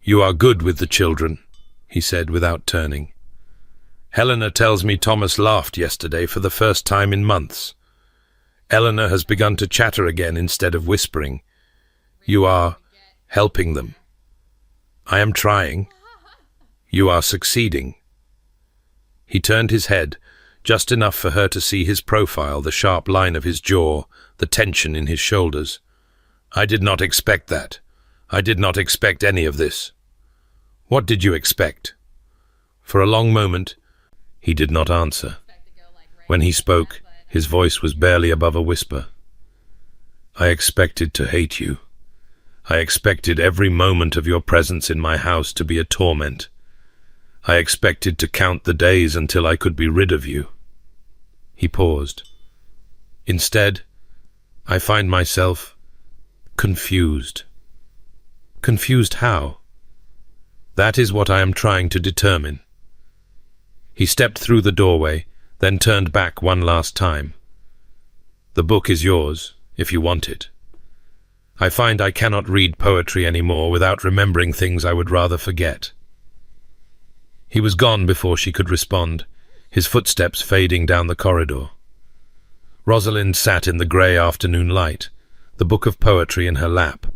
"You are good with the children," he said without turning. "Helena tells me Thomas laughed yesterday for the first time in months. Eleanor has begun to chatter again instead of whispering. You are helping them." "I am trying." "You are succeeding." He turned his head, just enough for her to see his profile, the sharp line of his jaw, the tension in his shoulders. "I did not expect that. I did not expect any of this." "What did you expect?" For a long moment, he did not answer. When he spoke, his voice was barely above a whisper. "I expected to hate you. I expected every moment of your presence in my house to be a torment. I expected to count the days until I could be rid of you." He paused. "Instead, I find myself confused." "Confused how?" "That is what I am trying to determine." He stepped through the doorway, then turned back one last time. "The book is yours, if you want it. I find I cannot read poetry anymore without remembering things I would rather forget." He was gone before she could respond, his footsteps fading down the corridor. Rosalind sat in the grey afternoon light, the book of poetry in her lap,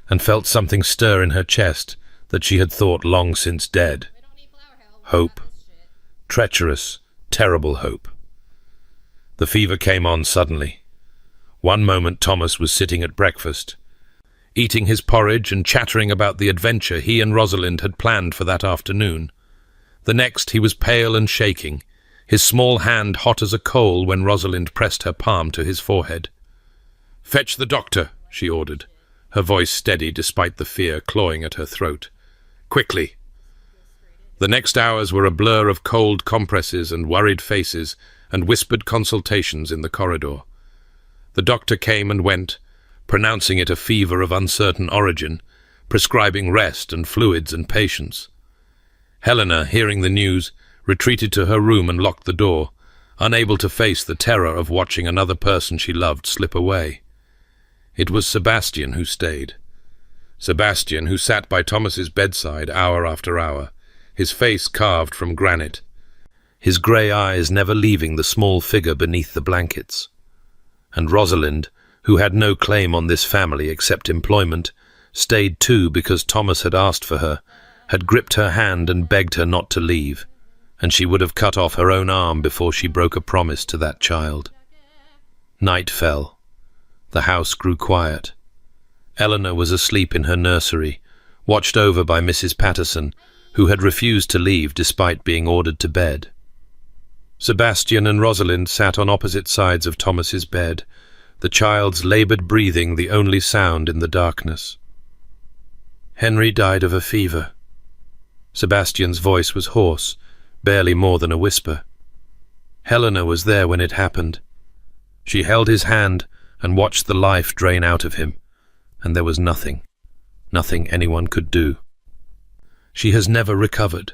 and felt something stir in her chest that she had thought long since dead. Hope. Treacherous, terrible hope. The fever came on suddenly. One moment Thomas was sitting at breakfast, eating his porridge and chattering about the adventure he and Rosalind had planned for that afternoon. The next he was pale and shaking, his small hand hot as a coal when Rosalind pressed her palm to his forehead. "Fetch the doctor," she ordered, her voice steady despite the fear clawing at her throat. "Quickly." The next hours were a blur of cold compresses and worried faces and whispered consultations in the corridor. The doctor came and went, pronouncing it a fever of uncertain origin, prescribing rest and fluids and patience. Helena, hearing the news, retreated to her room and locked the door, unable to face the terror of watching another person she loved slip away. It was Sebastian who stayed. Sebastian, who sat by Thomas's bedside hour after hour, his face carved from granite, his grey eyes never leaving the small figure beneath the blankets. And Rosalind, who had no claim on this family except employment, stayed too because Thomas had asked for her, had gripped her hand and begged her not to leave, and she would have cut off her own arm before she broke a promise to that child. Night fell. The house grew quiet. Eleanor was asleep in her nursery, watched over by Mrs. Patterson, who had refused to leave despite being ordered to bed. Sebastian and Rosalind sat on opposite sides of Thomas's bed, the child's laboured breathing the only sound in the darkness. Henry died of a fever. Sebastian's voice was hoarse, barely more than a whisper. Helena was there when it happened. She held his hand and watched the life drain out of him, and there was nothing anyone could do. She has never recovered.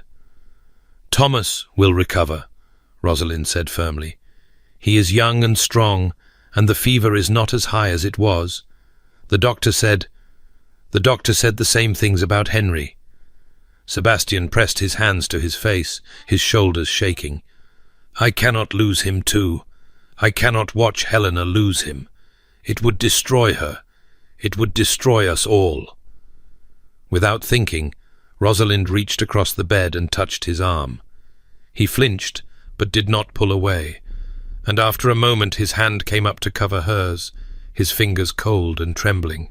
Thomas will recover, Rosalind said firmly. He is young and strong, and the fever is not as high as it was. The doctor said the same things about Henry. Sebastian pressed his hands to his face, his shoulders shaking. I cannot lose him too. I cannot watch Helena lose him. It would destroy her. It would destroy us all. Without thinking, Rosalind reached across the bed and touched his arm. He flinched, but did not pull away, and after a moment his hand came up to cover hers, his fingers cold and trembling.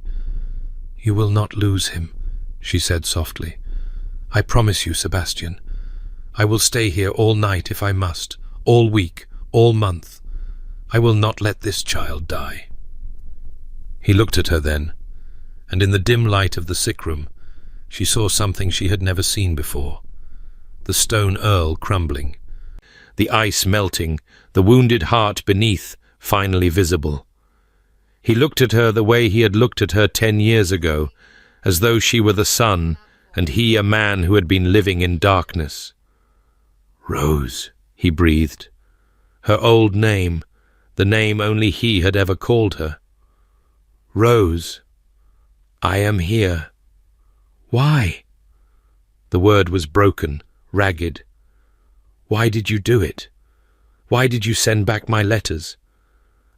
You will not lose him, she said softly. I promise you, Sebastian. I will stay here all night if I must, all week, all month. I will not let this child die. He looked at her then, and in the dim light of the sick room, she saw something she had never seen before. The stone earl crumbling, the ice melting, the wounded heart beneath finally visible. He looked at her the way he had looked at her 10 years ago, as though she were the sun, and he a man who had been living in darkness. Rose, he breathed. Her old name, the name only he had ever called her. Rose, I am here. Why? The word was broken, ragged. Why did you do it? Why did you send back my letters?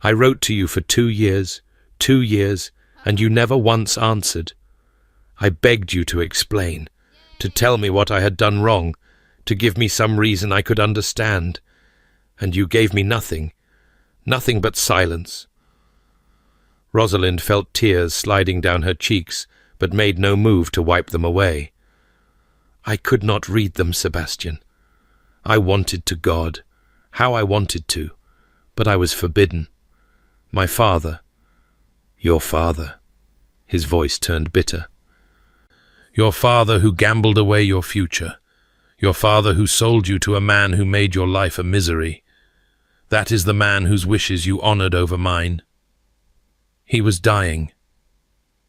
I wrote to you for 2 years, and you never once answered. I begged you to explain, to tell me what I had done wrong, to give me some reason I could understand, and you gave me nothing but silence. Rosalind felt tears sliding down her cheeks, but made no move to wipe them away. I could not read them, Sebastian. I wanted to God, how I wanted to, but I was forbidden. My father, your father, his voice turned bitter. Your father who gambled away your future, your father who sold you to a man who made your life a misery. That is the man whose wishes you honored over mine. He was dying.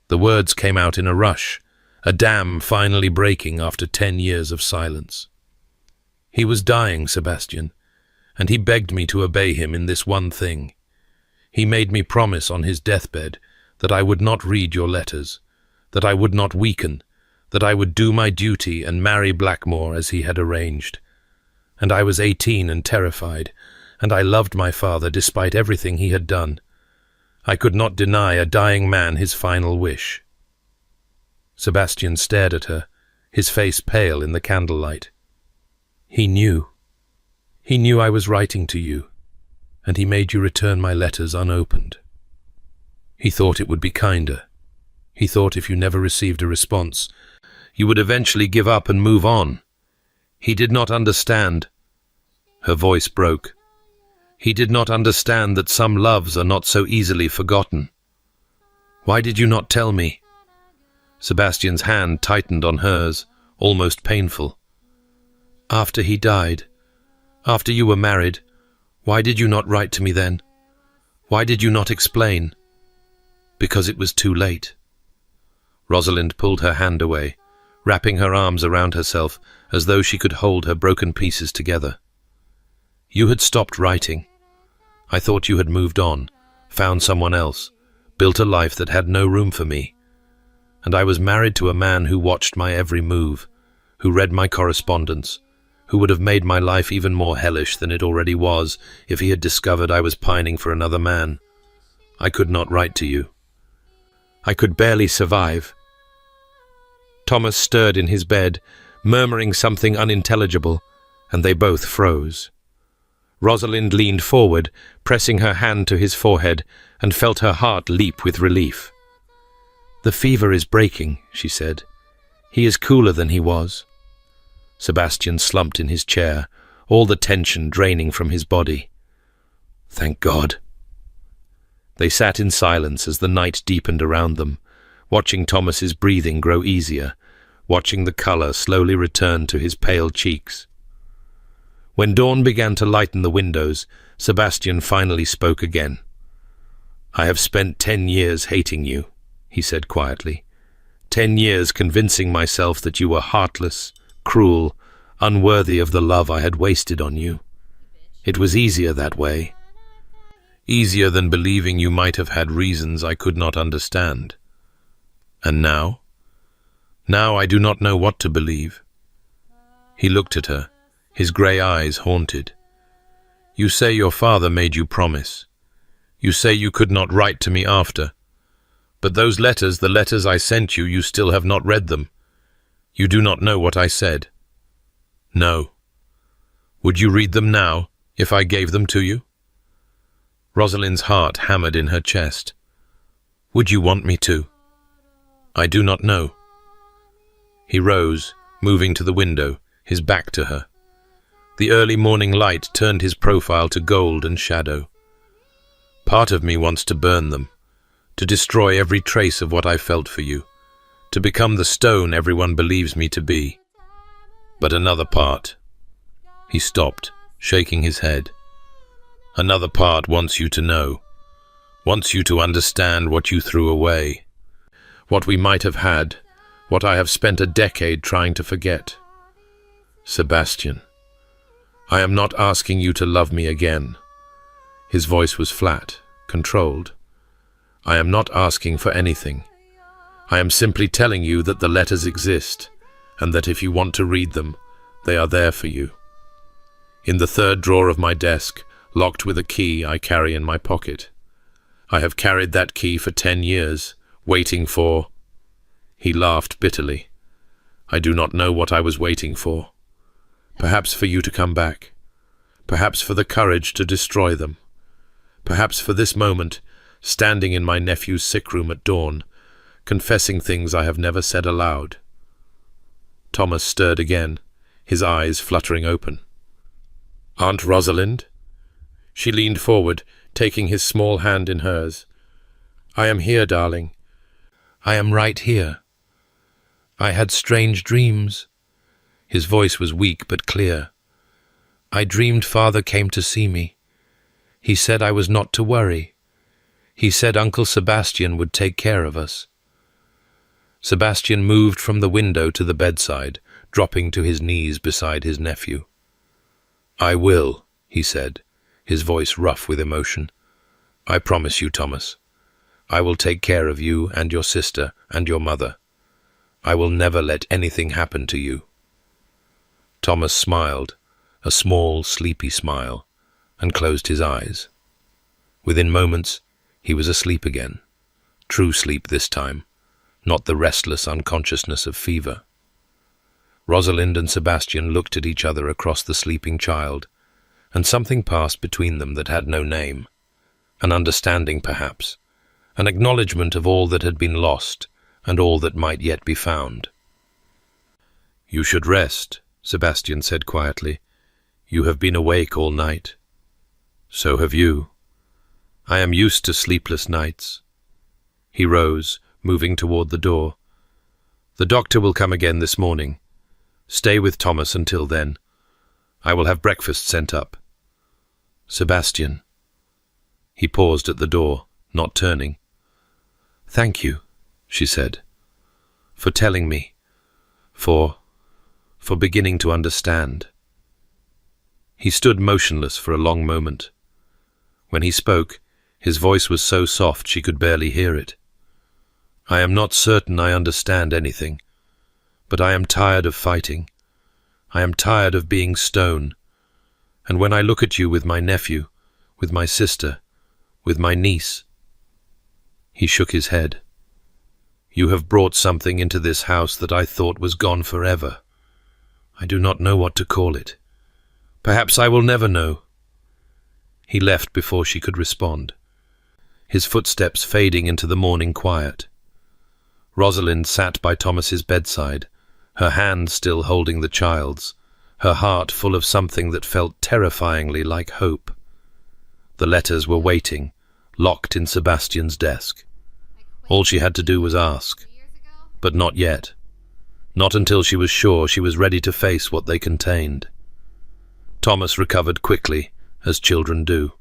The words came out in a rush, a dam finally breaking after 10 years of silence. He was dying, Sebastian, and he begged me to obey him in this one thing. He made me promise on his deathbed that I would not read your letters, that I would not weaken, that I would do my duty and marry Blackmore as he had arranged. And I was 18 and terrified, and I loved my father despite everything he had done. I could not deny a dying man his final wish. Sebastian stared at her, his face pale in the candlelight. He knew. He knew I was writing to you, and he made you return my letters unopened. He thought it would be kinder. He thought if you never received a response, you would eventually give up and move on. He did not understand. Her voice broke. He did not understand that some loves are not so easily forgotten. Why did you not tell me? Sebastian's hand tightened on hers, almost painful. After he died, after you were married, why did you not write to me then? Why did you not explain? Because it was too late. Rosalind pulled her hand away, wrapping her arms around herself as though she could hold her broken pieces together. You had stopped writing. I thought you had moved on, found someone else, built a life that had no room for me. And I was married to a man who watched my every move, who read my correspondence, who would have made my life even more hellish than it already was if he had discovered I was pining for another man. I could not write to you. I could barely survive. Thomas stirred in his bed, murmuring something unintelligible, and they both froze. Rosalind leaned forward, pressing her hand to his forehead, and felt her heart leap with relief. "The fever is breaking," she said. "He is cooler than he was." Sebastian slumped in his chair, all the tension draining from his body. "Thank God." They sat in silence as the night deepened around them, watching Thomas's breathing grow easier, watching the colour slowly return to his pale cheeks. When dawn began to lighten the windows, Sebastian finally spoke again. "I have spent 10 years hating you," he said quietly. 10 years convincing myself that you were heartless, cruel, unworthy of the love I had wasted on you. It was easier that way. Easier than believing you might have had reasons I could not understand. And now? Now I do not know what to believe." He looked at her, his grey eyes haunted. "You say your father made you promise. You say you could not write to me after. But those letters, the letters I sent you, you still have not read them. You do not know what I said." "No." "Would you read them now, if I gave them to you?" Rosalind's heart hammered in her chest. "Would you want me to?" "I do not know." He rose, moving to the window, his back to her. The early morning light turned his profile to gold and shadow. "Part of me wants to burn them, to destroy every trace of what I felt for you, to become the stone everyone believes me to be. But another part—" He stopped, shaking his head. "Another part wants you to know, wants you to understand what you threw away, what we might have had, what I have spent a decade trying to forget. Sebastian, I am not asking you to love me again." His voice was flat, controlled. "I am not asking for anything. I am simply telling you that the letters exist, and that if you want to read them, they are there for you. In the third drawer of my desk, locked with a key I carry in my pocket. I have carried that key for 10 years, waiting for—" He laughed bitterly. "I do not know what I was waiting for. Perhaps for you to come back. Perhaps for the courage to destroy them. Perhaps for this moment, standing in my nephew's sick room at dawn, confessing things I have never said aloud." Thomas stirred again, his eyes fluttering open. "Aunt Rosalind?" She leaned forward, taking his small hand in hers. "I am here, darling. I am right here. I had strange dreams." His voice was weak but clear. "I dreamed Father came to see me. He said I was not to worry. He said Uncle Sebastian would take care of us." Sebastian moved from the window to the bedside, dropping to his knees beside his nephew. "I will," he said, his voice rough with emotion. "I promise you, Thomas. I will take care of you and your sister and your mother. I will never let anything happen to you." Thomas smiled, a small, sleepy smile, and closed his eyes. Within moments, he was asleep again. True sleep this time, not the restless unconsciousness of fever. Rosalind and Sebastian looked at each other across the sleeping child, and something passed between them that had no name. An understanding, perhaps, an acknowledgement of all that had been lost and all that might yet be found. "You should rest," Sebastian said quietly. "You have been awake all night. So have you. I am used to sleepless nights." He rose, moving toward the door. "The doctor will come again this morning. Stay with Thomas until then. I will have breakfast sent up." "Sebastian." He paused at the door, not turning. "Thank you," she said, "for telling me, for beginning to understand." He stood motionless for a long moment. When he spoke, his voice was so soft she could barely hear it. "I am not certain I understand anything, but I am tired of fighting. I am tired of being stone. And when I look at you with my nephew, with my sister, with my niece—" He shook his head. "You have brought something into this house that I thought was gone forever. I do not know what to call it. Perhaps I will never know." He left before she could respond, his footsteps fading into the morning quiet. Rosalind sat by Thomas's bedside, her hand still holding the child's, her heart full of something that felt terrifyingly like hope. The letters were waiting, locked in Sebastian's desk. All she had to do was ask. But not yet. Not until she was sure she was ready to face what they contained. Thomas recovered quickly, as children do.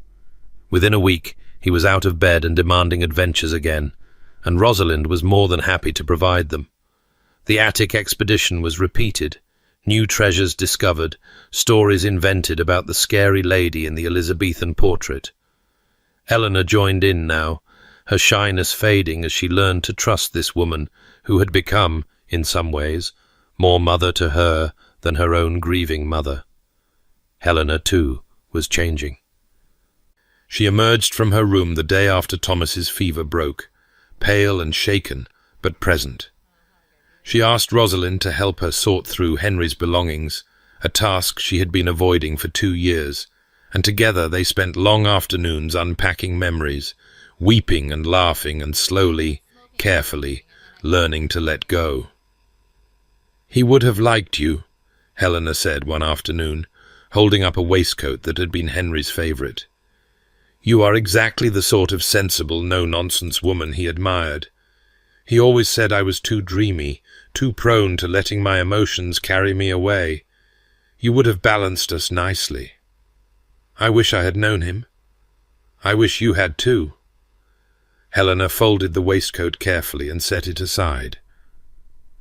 Within a week, he was out of bed and demanding adventures again, and Rosalind was more than happy to provide them. The attic expedition was repeated, new treasures discovered, stories invented about the scary lady in the Elizabethan portrait. Eleanor joined in now, her shyness fading as she learned to trust this woman who had become, in some ways, more mother to her than her own grieving mother. Helena, too, was changing. She emerged from her room the day after Thomas's fever broke, pale and shaken, but present. She asked Rosalind to help her sort through Henry's belongings, a task she had been avoiding for 2 years, and together they spent long afternoons unpacking memories, weeping and laughing and slowly, carefully, learning to let go. "He would have liked you," Helena said one afternoon, holding up a waistcoat that had been Henry's favourite. "You are exactly the sort of sensible, no-nonsense woman he admired. He always said I was too dreamy, too prone to letting my emotions carry me away. You would have balanced us nicely. I wish I had known him. I wish you had too." Helena folded the waistcoat carefully and set it aside.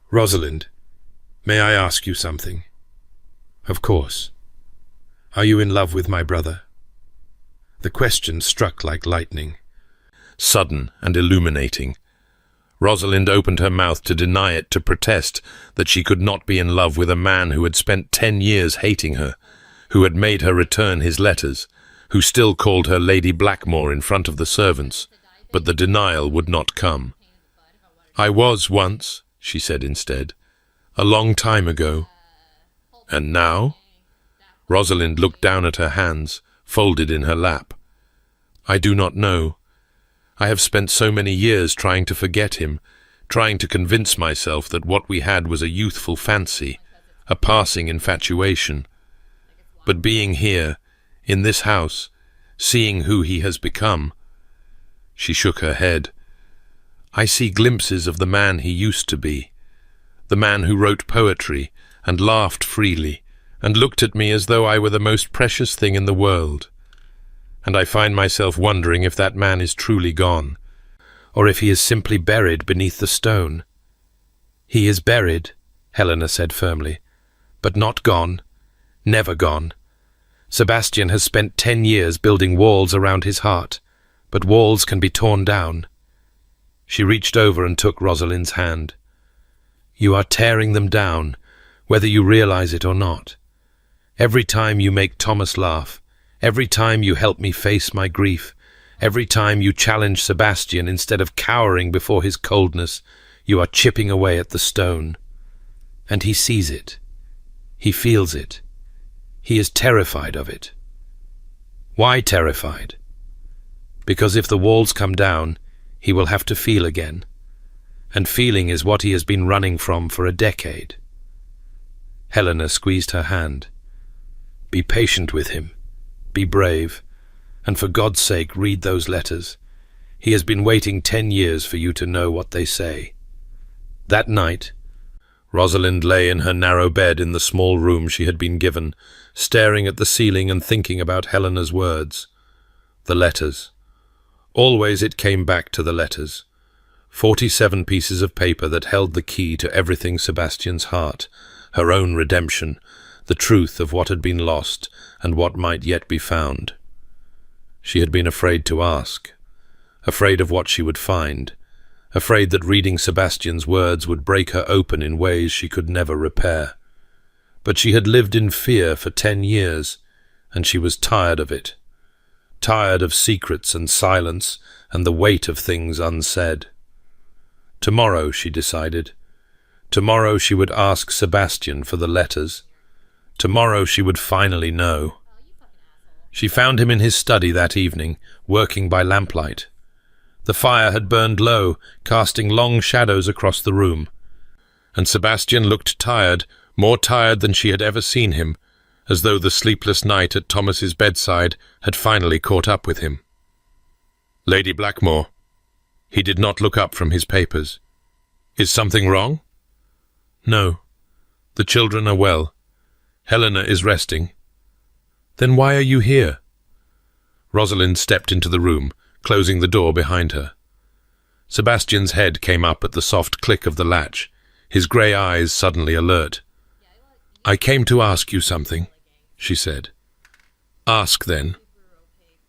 "Rosalind, may I ask you something?" "Of course. Are you in love with my brother?" The question struck like lightning, sudden and illuminating. Rosalind opened her mouth to deny it, to protest that she could not be in love with a man who had spent 10 years hating her, who had made her return his letters, who still called her Lady Blackmore in front of the servants, but the denial would not come. "I was once," she said instead, "a long time ago." "And now?" Rosalind looked down at her hands, folded in her lap. "I do not know. I have spent so many years trying to forget him, trying to convince myself that what we had was a youthful fancy, a passing infatuation. But being here, in this house, seeing who he has become—" She shook her head. "I see glimpses of the man he used to be, the man who wrote poetry and laughed freely and looked at me as though I were the most precious thing in the world. And I find myself wondering if that man is truly gone, or if he is simply buried beneath the stone." "He is buried," Helena said firmly, "but not gone, never gone. Sebastian has spent 10 years building walls around his heart, but walls can be torn down." She reached over and took Rosalind's hand. "You are tearing them down, whether you realize it or not. Every time you make Thomas laugh, every time you help me face my grief, every time you challenge Sebastian instead of cowering before his coldness, you are chipping away at the stone. And he sees it. He feels it. He is terrified of it." "Why terrified?" "Because if the walls come down, he will have to feel again. And feeling is what he has been running from for a decade." Helena squeezed her hand. "Be patient with him. Be brave. And for God's sake, read those letters. He has been waiting 10 years for you to know what they say." That night, Rosalind lay in her narrow bed in the small room she had been given, staring at the ceiling and thinking about Helena's words. The letters. Always it came back to the letters. 47 pieces of paper that held the key to everything Sebastian's heart, her own redemption, the truth of what had been lost and what might yet be found. She had been afraid to ask, afraid of what she would find, afraid that reading Sebastian's words would break her open in ways she could never repair. But she had lived in fear for 10 years, and she was tired of it. Tired of secrets and silence and the weight of things unsaid. Tomorrow, she decided. Tomorrow she would ask Sebastian for the letters. Tomorrow she would finally know. She found him in his study that evening, working by lamplight. The fire had burned low, casting long shadows across the room. And Sebastian looked tired, more tired than she had ever seen him, as though the sleepless night at Thomas's bedside had finally caught up with him. Lady Blackmore. He did not look up from his papers. Is something wrong? No. The children are well. Helena is resting. Then why are you here? Rosalind stepped into the room, closing the door behind her. Sebastian's head came up at the soft click of the latch, his grey eyes suddenly alert. I came to ask you something, she said. Ask, then.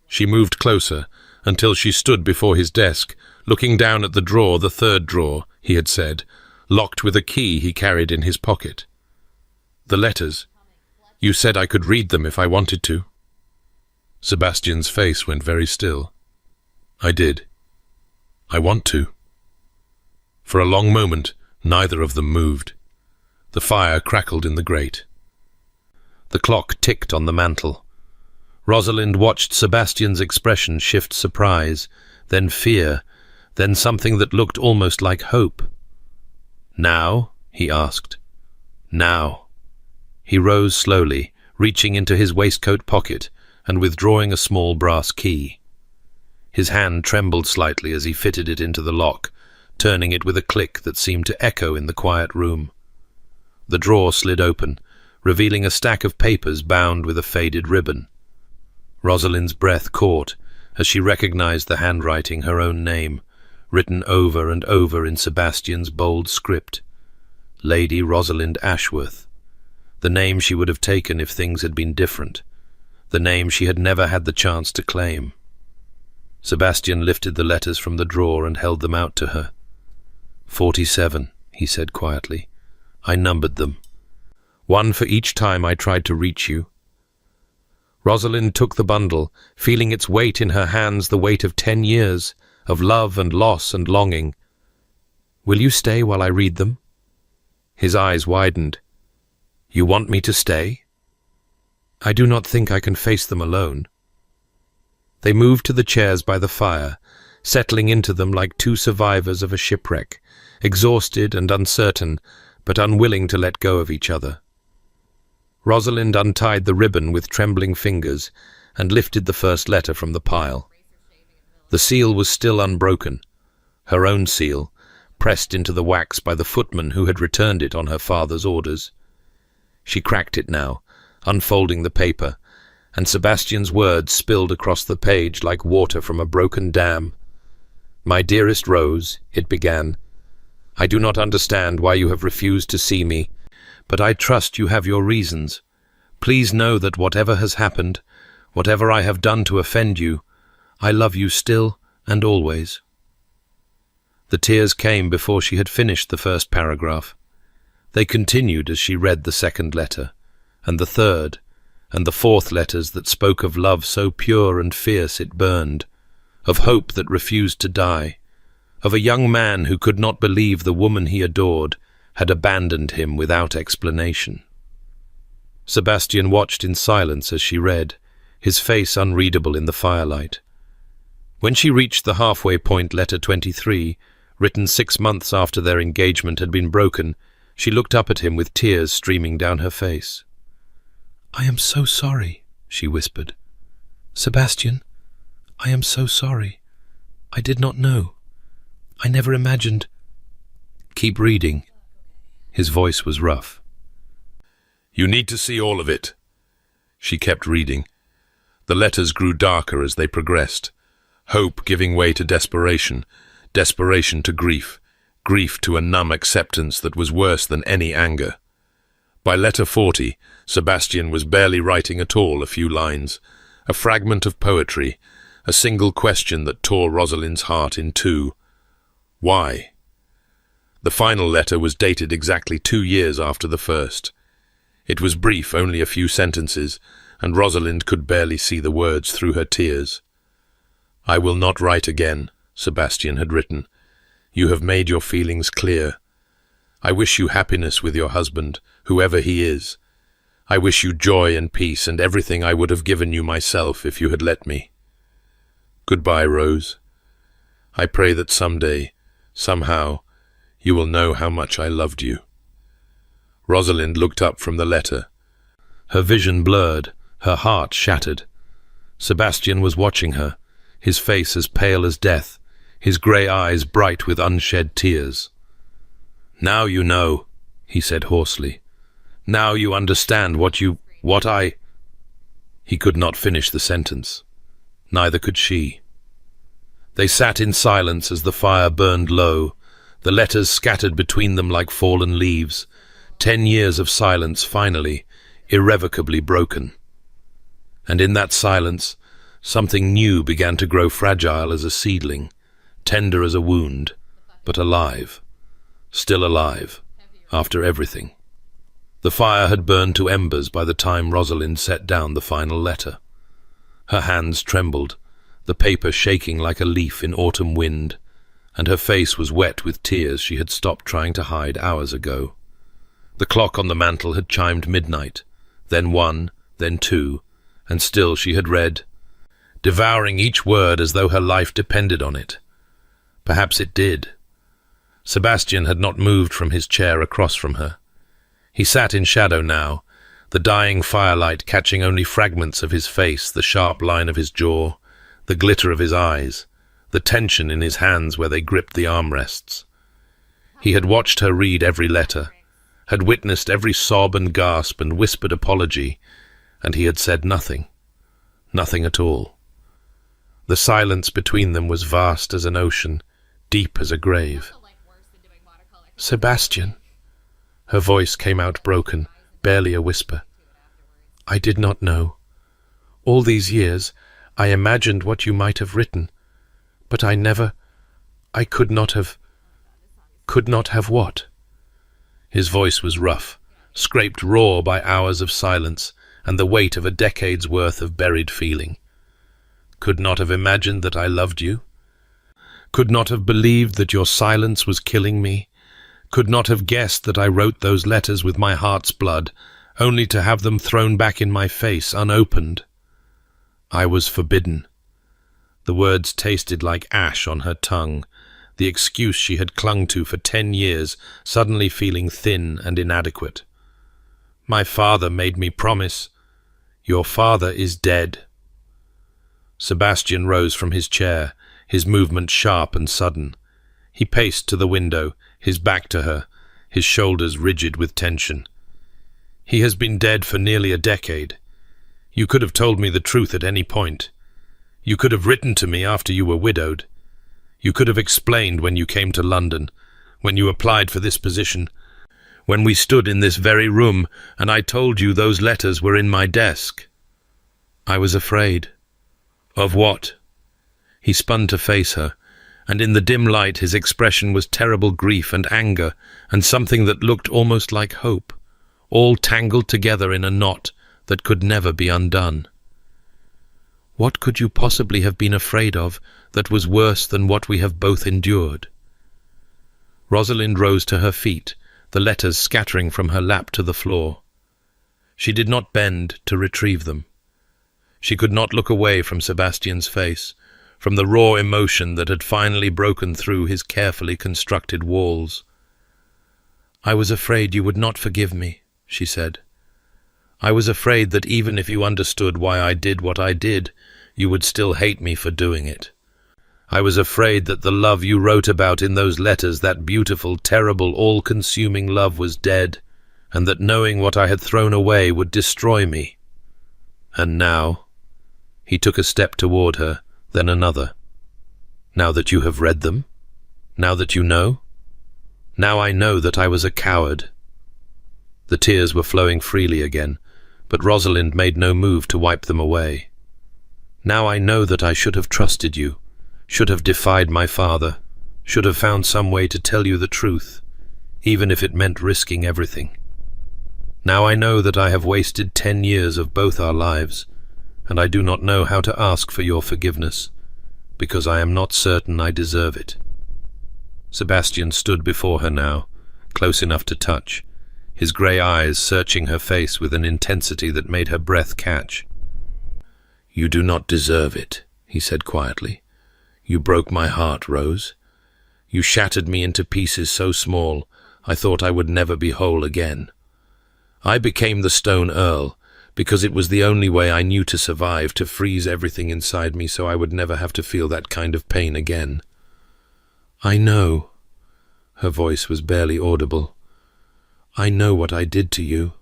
She moved closer until she stood before his desk, looking down at the drawer, the third drawer, he had said, locked with a key he carried in his pocket. The letters. You said I could read them if I wanted to. Sebastian's face went very still. I did. I want to. For a long moment, neither of them moved. The fire crackled in the grate. The clock ticked on the mantel. Rosalind watched Sebastian's expression shift surprise, then fear, then something that looked almost like hope. Now? He asked. Now. He rose slowly, reaching into his waistcoat pocket and withdrawing a small brass key. His hand trembled slightly as he fitted it into the lock, turning it with a click that seemed to echo in the quiet room. The drawer slid open, revealing a stack of papers bound with a faded ribbon. Rosalind's breath caught as she recognized the handwriting, her own name, written over and over in Sebastian's bold script. Lady Rosalind Ashworth. The name she would have taken if things had been different. The name she had never had the chance to claim. Sebastian lifted the letters from the drawer and held them out to her. 47, he said quietly. I numbered them. One for each time I tried to reach you. Rosalind took the bundle, feeling its weight in her hands, the weight of 10 years, of love and loss and longing. Will you stay while I read them? His eyes widened. You want me to stay? I do not think I can face them alone. They moved to the chairs by the fire, settling into them like two survivors of a shipwreck, exhausted and uncertain, but unwilling to let go of each other. Rosalind untied the ribbon with trembling fingers and lifted the first letter from the pile. The seal was still unbroken, her own seal, pressed into the wax by the footman who had returned it on her father's orders. She cracked it now, unfolding the paper, and Sebastian's words spilled across the page like water from a broken dam. My dearest Rose, it began, I do not understand why you have refused to see me, but I trust you have your reasons. Please know that whatever has happened, whatever I have done to offend you, I love you still and always. The tears came before she had finished the first paragraph. They continued as she read the second letter, and the third, and the fourth letters that spoke of love so pure and fierce it burned, of hope that refused to die, of a young man who could not believe the woman he adored had abandoned him without explanation. Sebastian watched in silence as she read, his face unreadable in the firelight. When she reached the halfway point, letter 23, written 6 months after their engagement had been broken, she looked up at him with tears streaming down her face. I am so sorry, she whispered. Sebastian, I am so sorry. I did not know. I never imagined. Keep reading. His voice was rough. You need to see all of it. She kept reading. The letters grew darker as they progressed. Hope giving way to desperation, desperation to grief, grief to a numb acceptance that was worse than any anger. By letter 40, Sebastian was barely writing at all, a few lines, a fragment of poetry, a single question that tore Rosalind's heart in two. Why? The final letter was dated exactly 2 years after the first. It was brief, only a few sentences, and Rosalind could barely see the words through her tears. "I will not write again," Sebastian had written. "You have made your feelings clear. I wish you happiness with your husband, whoever he is. I wish you joy and peace and everything I would have given you myself if you had let me. Goodbye, Rose. I pray that someday, somehow, you will know how much I loved you." Rosalind looked up from the letter. Her vision blurred, her heart shattered. Sebastian was watching her, his face as pale as death, his grey eyes bright with unshed tears. "Now you know," he said hoarsely. "Now you understand what I—" He could not finish the sentence. Neither could she. They sat in silence as the fire burned low, the letters scattered between them like fallen leaves, 10 years of silence finally, irrevocably broken. And in that silence, something new began to grow fragile as a seedling, tender as a wound, but alive. Still alive, after everything. The fire had burned to embers by the time Rosalind set down the final letter. Her hands trembled, the paper shaking like a leaf in autumn wind, and her face was wet with tears she had stopped trying to hide hours ago. The clock on the mantel had chimed midnight, then 1, then 2, and still she had read, devouring each word as though her life depended on it. Perhaps it did. Sebastian had not moved from his chair across from her. He sat in shadow now, the dying firelight catching only fragments of his face, the sharp line of his jaw, the glitter of his eyes, the tension in his hands where they gripped the armrests. He had watched her read every letter, had witnessed every sob and gasp and whispered apology, and he had said nothing. Nothing at all. The silence between them was vast as an ocean, deep as a grave. "Sebastian," her voice came out broken, barely a whisper. "I did not know. All these years I imagined what you might have written, but I could not have what?" His voice was rough, scraped raw by hours of silence and the weight of a decade's worth of buried feeling. "Could not have imagined that I loved you? Could not have believed that your silence was killing me? Could not have guessed that I wrote those letters with my heart's blood, only to have them thrown back in my face unopened? I was forbidden." The words tasted like ash on her tongue, the excuse she had clung to for 10 years suddenly feeling thin and inadequate. "My father made me promise. Your father is dead." Sebastian rose from his chair, his movement sharp and sudden. He paced to the window, his back to her, his shoulders rigid with tension. "He has been dead for nearly a decade. You could have told me the truth at any point. You could have written to me after you were widowed. You could have explained when you came to London, when you applied for this position, when we stood in this very room and I told you those letters were in my desk. I was afraid." "Of what?" He spun to face her, and in the dim light his expression was terrible grief and anger and something that looked almost like hope, all tangled together in a knot that could never be undone. "What could you possibly have been afraid of that was worse than what we have both endured?" Rosalind rose to her feet, the letters scattering from her lap to the floor. She did not bend to retrieve them. She could not look away from Sebastian's face, from the raw emotion that had finally broken through his carefully constructed walls. "I was afraid you would not forgive me," she said. "I was afraid that even if you understood why I did what I did, you would still hate me for doing it. I was afraid that the love you wrote about in those letters, that beautiful, terrible, all-consuming love, was dead, and that knowing what I had thrown away would destroy me. And now—" He took a step toward her, then another. "Now that you have read them? Now that you know? Now I know that I was a coward." The tears were flowing freely again, but Rosalind made no move to wipe them away. "Now I know that I should have trusted you, should have defied my father, should have found some way to tell you the truth, even if it meant risking everything. Now I know that I have wasted 10 years of both our lives, and I do not know how to ask for your forgiveness, because I am not certain I deserve it." Sebastian stood before her now, close enough to touch, his grey eyes searching her face with an intensity that made her breath catch. "You do not deserve it," he said quietly. "You broke my heart, Rose. You shattered me into pieces so small I thought I would never be whole again. I became the Stone Earl because it was the only way I knew to survive, to freeze everything inside me so I would never have to feel that kind of pain again." "I know." Her voice was barely audible. "I know what I did to you.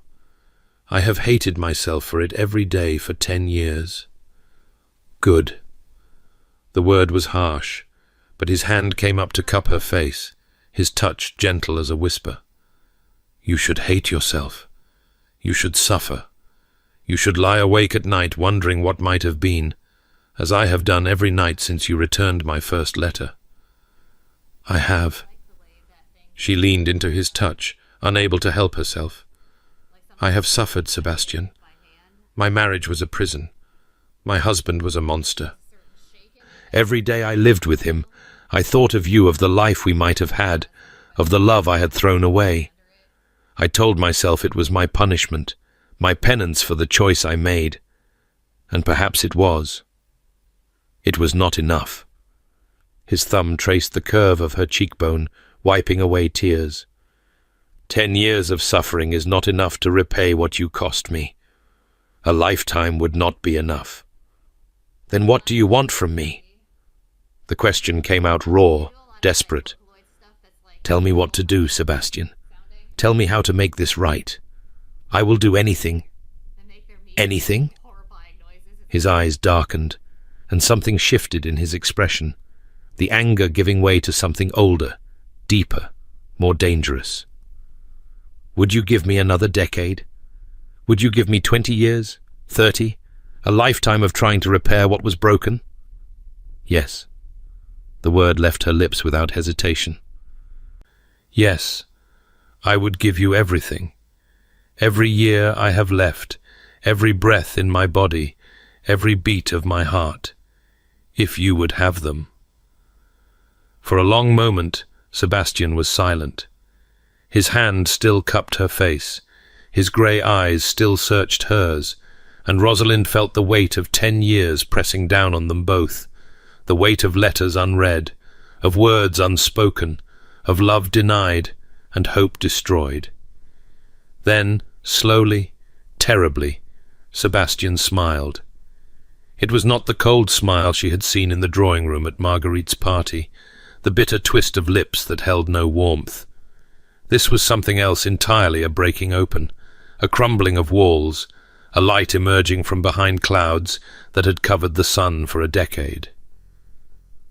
I have hated myself for it every day for 10 years. "Good." The word was harsh, but his hand came up to cup her face, his touch gentle as a whisper. "You should hate yourself. You should suffer. You should lie awake at night wondering what might have been, as I have done every night since you returned my first letter." "I have." She leaned into his touch, unable to help herself. "I have suffered, Sebastian. My marriage was a prison. My husband was a monster. Every day I lived with him, I thought of you, of the life we might have had, of the love I had thrown away. I told myself it was my punishment, my penance for the choice I made. And perhaps it was. It was not enough." His thumb traced the curve of her cheekbone, wiping away tears. 10 years of suffering is not enough to repay what you cost me. A lifetime would not be enough. Then what do you want from me?" The question came out raw, desperate. "Tell me what to do, Sebastian. Tell me how to make this right. I will do anything." "Anything?" His eyes darkened, and something shifted in his expression, the anger giving way to something older, deeper, more dangerous. "Would you give me another decade? Would you give me 20 years, 30, a lifetime of trying to repair what was broken?" "Yes." The word left her lips without hesitation. "Yes, I would give you everything. Every year I have left, every breath in my body, every beat of my heart, if you would have them." For a long moment, Sebastian was silent. His hand still cupped her face, his grey eyes still searched hers, and Rosalind felt the weight of 10 years pressing down on them both, the weight of letters unread, of words unspoken, of love denied and hope destroyed. Then, slowly, terribly, Sebastian smiled. It was not the cold smile she had seen in the drawing room at Marguerite's party, the bitter twist of lips that held no warmth. This was something else entirely, a breaking open, a crumbling of walls, a light emerging from behind clouds that had covered the sun for a decade.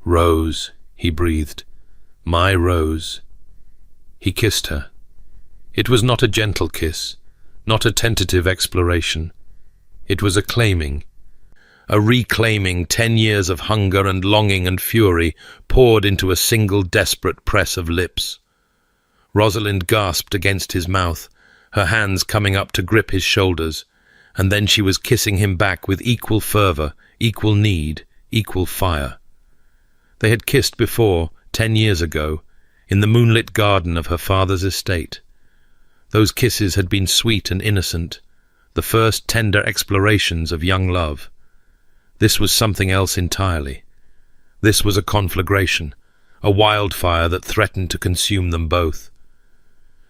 "Rose," he breathed, "my Rose." He kissed her. It was not a gentle kiss, not a tentative exploration. It was a claiming, a reclaiming. 10 years of hunger and longing and fury poured into a single desperate press of lips. Rosalind gasped against his mouth, her hands coming up to grip his shoulders, and then she was kissing him back with equal fervour, equal need, equal fire. They had kissed before, 10 years ago, in the moonlit garden of her father's estate. Those kisses had been sweet and innocent, the first tender explorations of young love. This was something else entirely. This was a conflagration, a wildfire that threatened to consume them both.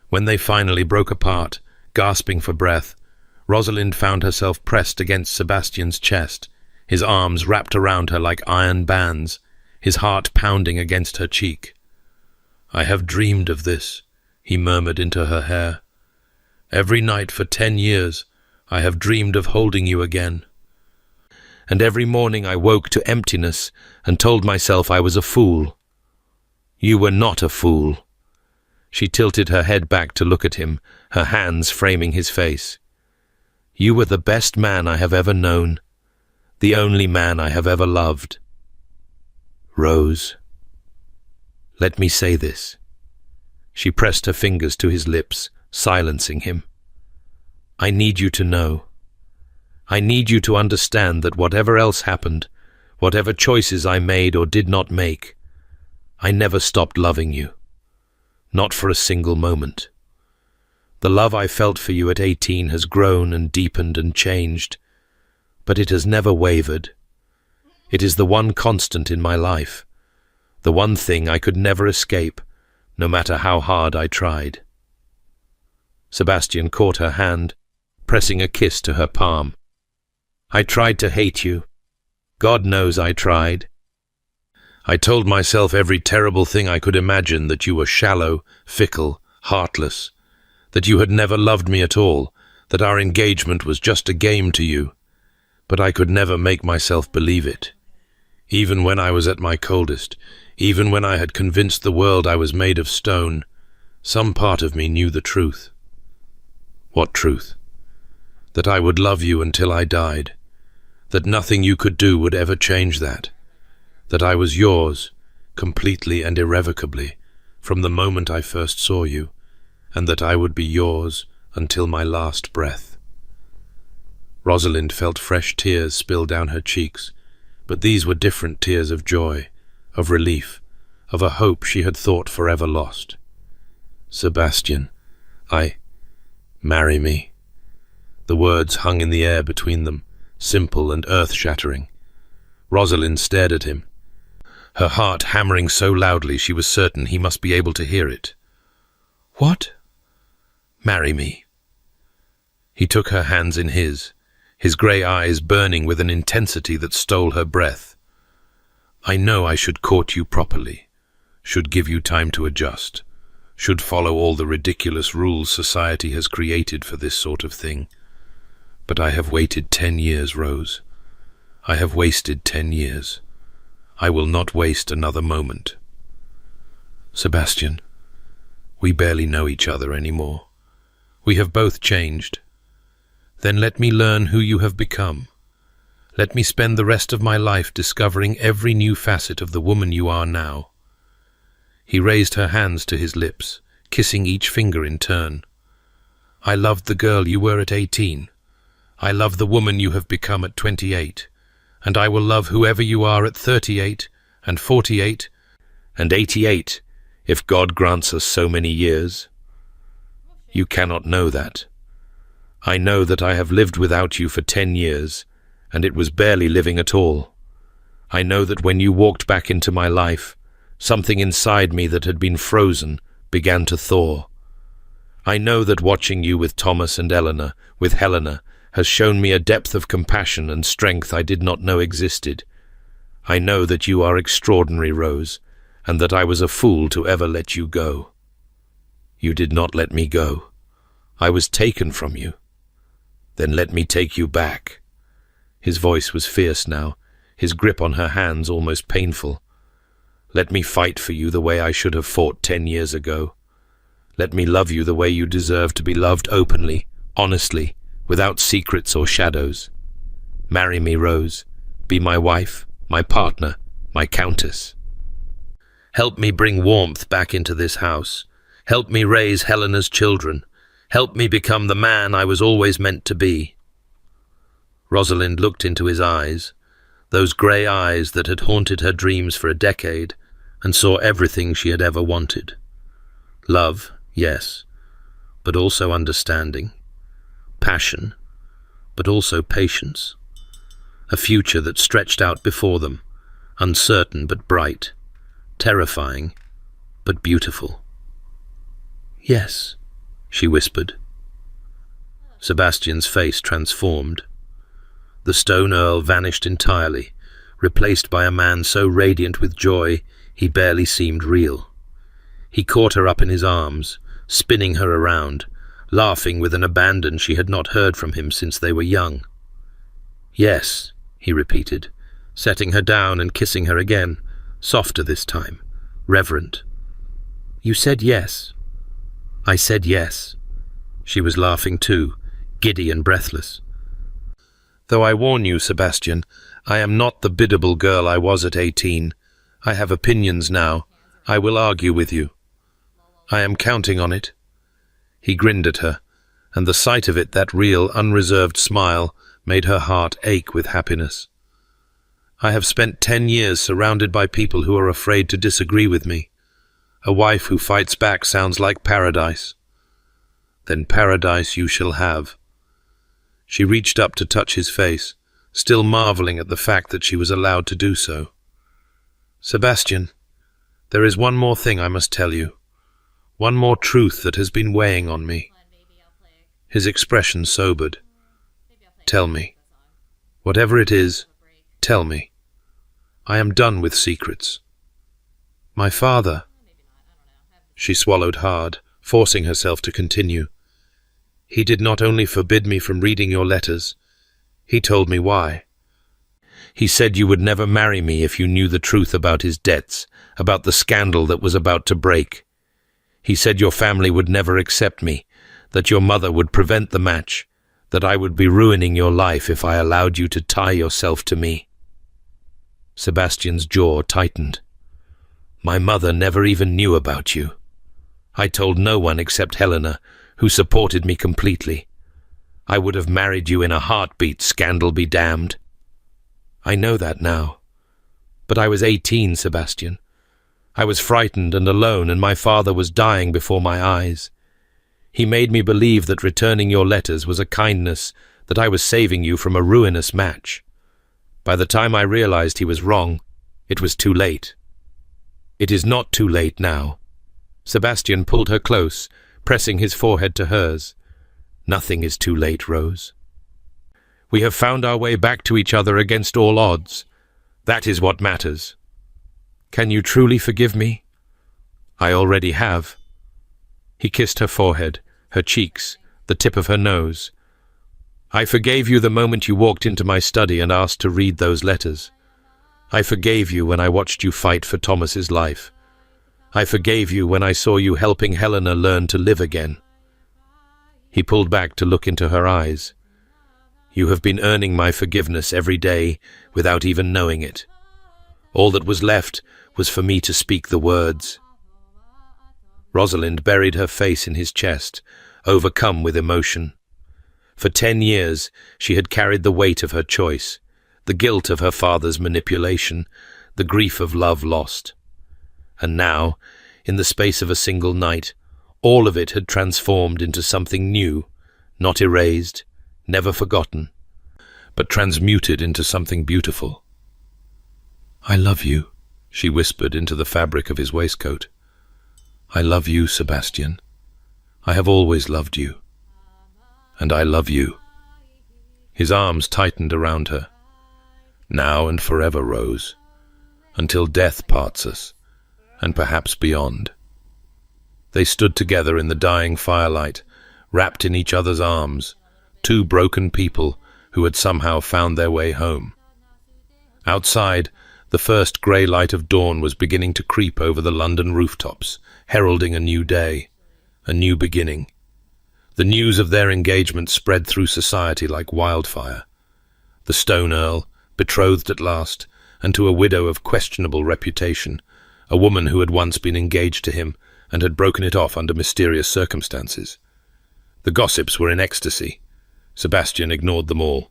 When they finally broke apart, gasping for breath, Rosalind found herself pressed against Sebastian's chest, his arms wrapped around her like iron bands, his heart pounding against her cheek. "I have dreamed of this," he murmured into her hair. "Every night for 10 years I have dreamed of holding you again. And every morning I woke to emptiness and told myself I was a fool. You were not a fool." She tilted her head back to look at him, her hands framing his face. "You were the best man I have ever known, the only man I have ever loved. Rose, let me say this." She pressed her fingers to his lips, silencing him. I need you to know. I need you to understand that whatever else happened, whatever choices I made or did not make, I never stopped loving you. Not for a single moment. The love I felt for you at 18 has grown and deepened and changed, but it has never wavered. It is the one constant in my life, the one thing I could never escape, no matter how hard I tried. Sebastian caught her hand, pressing a kiss to her palm. I tried to hate you. God knows I tried. I told myself every terrible thing I could imagine, that you were shallow, fickle, heartless, that you had never loved me at all, that our engagement was just a game to you. But I could never make myself believe it. Even when I was at my coldest, even when I had convinced the world I was made of stone, some part of me knew the truth. What truth? That I would love you until I died. That nothing you could do would ever change that. That I was yours, completely and irrevocably, from the moment I first saw you, and that I would be yours until my last breath. Rosalind felt fresh tears spill down her cheeks, but these were different tears of joy, of relief, of a hope she had thought forever lost. Sebastian, marry me. The words hung in the air between them, simple and earth-shattering. Rosalind stared at him, her heart hammering so loudly she was certain he must be able to hear it. What? Marry me. He took her hands in his grey eyes burning with an intensity that stole her breath. I know I should court you properly, should give you time to adjust, should follow all the ridiculous rules society has created for this sort of thing. But I have waited 10 years, Rose. I have wasted 10 years. I will not waste another moment. Sebastian, we barely know each other anymore. We have both changed. Then let me learn who you have become. Let me spend the rest of my life discovering every new facet of the woman you are now. He raised her hands to his lips, kissing each finger in turn. I loved the girl you were at 18. I love the woman you have become at 28, and I will love whoever you are at 38, and 48, and 88, if God grants us so many years. You cannot know that. I know that I have lived without you for 10 years, and it was barely living at all. I know that when you walked back into my life, something inside me that had been frozen began to thaw. I know that watching you with Thomas and Eleanor, with Helena, has shown me a depth of compassion and strength I did not know existed. I know that you are extraordinary, Rose, and that I was a fool to ever let you go. You did not let me go. I was taken from you. Then let me take you back. His voice was fierce now, his grip on her hands almost painful. Let me fight for you the way I should have fought 10 years ago. Let me love you the way you deserve to be loved, openly, honestly, without secrets or shadows. Marry me, Rose. Be my wife, my partner, my countess. Help me bring warmth back into this house. Help me raise Helena's children. Help me become the man I was always meant to be. Rosalind looked into his eyes, those grey eyes that had haunted her dreams for a decade, and saw everything she had ever wanted. Love, yes, but also understanding. Passion, but also patience. A future that stretched out before them, uncertain but bright, terrifying but beautiful. Yes, she whispered. Sebastian's face transformed. The stone earl vanished entirely, replaced by a man so radiant with joy he barely seemed real. He caught her up in his arms, spinning her around, laughing with an abandon she had not heard from him since they were young. Yes, he repeated, setting her down and kissing her again, softer this time, reverent. You said yes. I said yes. She was laughing too, giddy and breathless. Though I warn you, Sebastian, I am not the biddable girl I was at 18. I have opinions now. I will argue with you. I am counting on it. He grinned at her, and the sight of it, that real, unreserved smile, made her heart ache with happiness. I have spent 10 years surrounded by people who are afraid to disagree with me. A wife who fights back sounds like paradise. Then paradise you shall have. She reached up to touch his face, still marveling at the fact that she was allowed to do so. Sebastian, there is one more thing I must tell you. One more truth that has been weighing on me. His expression sobered. Tell me. Whatever it is, tell me. I am done with secrets. My father. She swallowed hard, forcing herself to continue. He did not only forbid me from reading your letters, he told me why. He said you would never marry me if you knew the truth about his debts, about the scandal that was about to break. He said your family would never accept me, that your mother would prevent the match, that I would be ruining your life if I allowed you to tie yourself to me. Sebastian's jaw tightened. My mother never even knew about you. I told no one except Helena, who supported me completely. I would have married you in a heartbeat, scandal be damned. I know that now. But I was 18, Sebastian. I was frightened and alone, and my father was dying before my eyes. He made me believe that returning your letters was a kindness, that I was saving you from a ruinous match. By the time I realized he was wrong, it was too late. It is not too late now. Sebastian pulled her close, pressing his forehead to hers. Nothing is too late, Rose. We have found our way back to each other against all odds. That is what matters. Can you truly forgive me? I already have. He kissed her forehead, her cheeks, the tip of her nose. I forgave you the moment you walked into my study and asked to read those letters. I forgave you when I watched you fight for Thomas's life. I forgave you when I saw you helping Helena learn to live again. He pulled back to look into her eyes. You have been earning my forgiveness every day without even knowing it. All that was left was for me to speak the words. Rosalind buried her face in his chest, overcome with emotion. For 10 years she had carried the weight of her choice, the guilt of her father's manipulation, the grief of love lost. And now, in the space of a single night, all of it had transformed into something new, not erased, never forgotten, but transmuted into something beautiful. I love you, she whispered into the fabric of his waistcoat. I love you, Sebastian. I have always loved you. And I love you. His arms tightened around her. Now and forever, Rose, until death parts us, and perhaps beyond. They stood together in the dying firelight, wrapped in each other's arms, two broken people who had somehow found their way home. Outside, the first grey light of dawn was beginning to creep over the London rooftops, heralding a new day, a new beginning. The news of their engagement spread through society like wildfire. The Stone Earl, betrothed at last, and to a widow of questionable reputation, a woman who had once been engaged to him and had broken it off under mysterious circumstances. The gossips were in ecstasy. Sebastian ignored them all.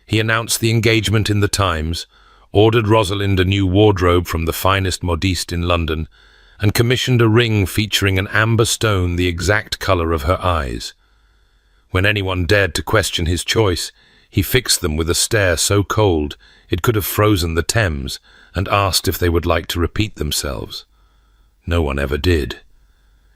He announced the engagement in the Times, ordered Rosalind a new wardrobe from the finest modiste in London, and commissioned a ring featuring an amber stone the exact colour of her eyes. When anyone dared to question his choice, he fixed them with a stare so cold it could have frozen the Thames, and asked if they would like to repeat themselves. No one ever did.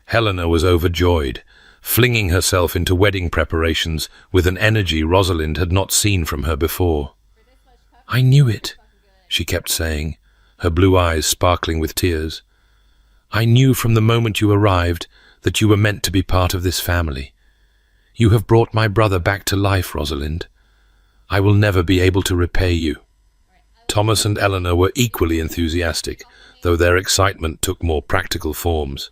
Helena was overjoyed, flinging herself into wedding preparations with an energy Rosalind had not seen from her before. I knew it, she kept saying, her blue eyes sparkling with tears. I knew from the moment you arrived that you were meant to be part of this family. You have brought my brother back to life, Rosalind. I will never be able to repay you. Thomas and Eleanor were equally enthusiastic, though their excitement took more practical forms.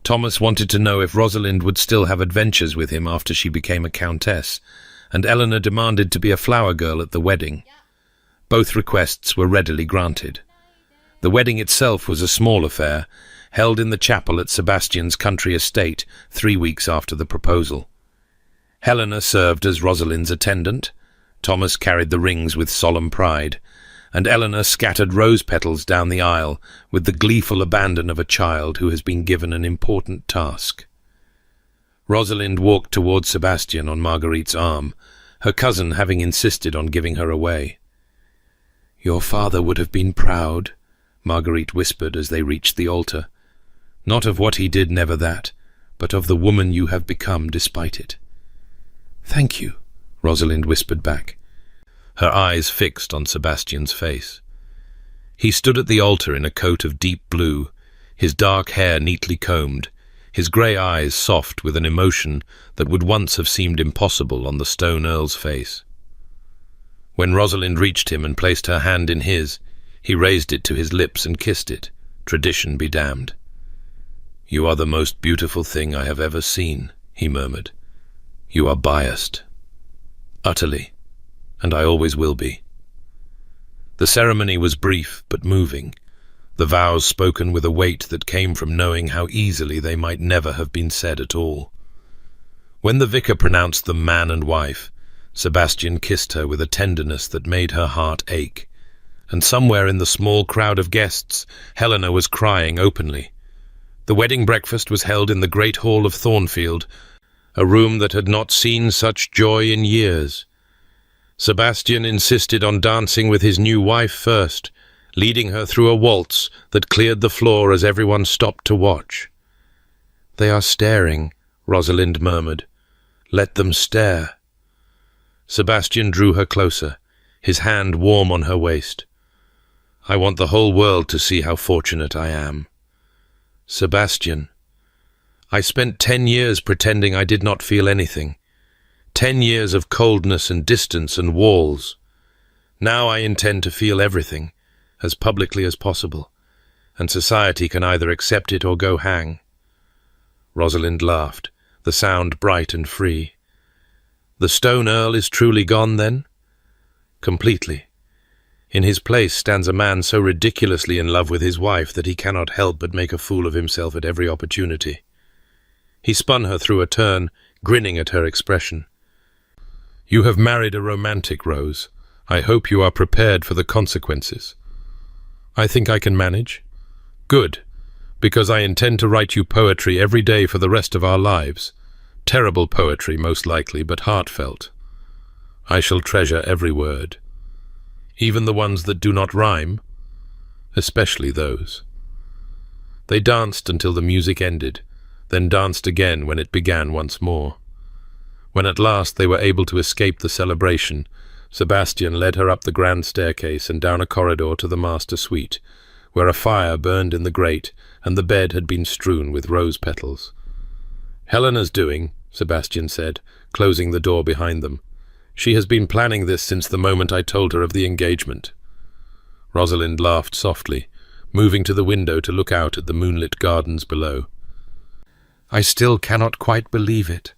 Thomas wanted to know if Rosalind would still have adventures with him after she became a countess, and Eleanor demanded to be a flower girl at the wedding. Both requests were readily granted. The wedding itself was a small affair, held in the chapel at Sebastian's country estate 3 weeks after the proposal. Helena served as Rosalind's attendant, Thomas carried the rings with solemn pride, and Eleanor scattered rose petals down the aisle with the gleeful abandon of a child who has been given an important task. Rosalind walked towards Sebastian on Marguerite's arm, her cousin having insisted on giving her away. "Your father would have been proud," Marguerite whispered as they reached the altar. "Not of what he did, never that, but of the woman you have become despite it." "Thank you," Rosalind whispered back, her eyes fixed on Sebastian's face. He stood at the altar in a coat of deep blue, his dark hair neatly combed, his grey eyes soft with an emotion that would once have seemed impossible on the stone earl's face. When Rosalind reached him and placed her hand in his, he raised it to his lips and kissed it, tradition be damned. "You are the most beautiful thing I have ever seen," he murmured. "You are biased. Utterly. And I always will be." The ceremony was brief but moving, the vows spoken with a weight that came from knowing how easily they might never have been said at all. When the vicar pronounced them man and wife, Sebastian kissed her with a tenderness that made her heart ache, and somewhere in the small crowd of guests, Helena was crying openly. The wedding breakfast was held in the great hall of Thornfield, a room that had not seen such joy in years. Sebastian insisted on dancing with his new wife first, leading her through a waltz that cleared the floor as everyone stopped to watch. "They are staring," Rosalind murmured. "Let them stare." Sebastian drew her closer, his hand warm on her waist. "I want the whole world to see how fortunate I am." "Sebastian, I spent 10 years pretending I did not feel anything. 10 years of coldness and distance and walls. Now I intend to feel everything, as publicly as possible, and society can either accept it or go hang." Rosalind laughed, the sound bright and free. "The Stone Earl is truly gone, then?" "Completely. In his place stands a man so ridiculously in love with his wife that he cannot help but make a fool of himself at every opportunity." He spun her through a turn, grinning at her expression. "You have married a romantic, Rose. I hope you are prepared for the consequences." "I think I can manage." "Good, because I intend to write you poetry every day for the rest of our lives. Terrible poetry, most likely, but heartfelt. I shall treasure every word. Even the ones that do not rhyme, especially those." They danced until the music ended, then danced again when it began once more. When at last they were able to escape the celebration, Sebastian led her up the grand staircase and down a corridor to the master suite, where a fire burned in the grate and the bed had been strewn with rose petals. "Helena's doing," Sebastian said, closing the door behind them. "She has been planning this since the moment I told her of the engagement." Rosalind laughed softly, moving to the window to look out at the moonlit gardens below. "I still cannot quite believe it.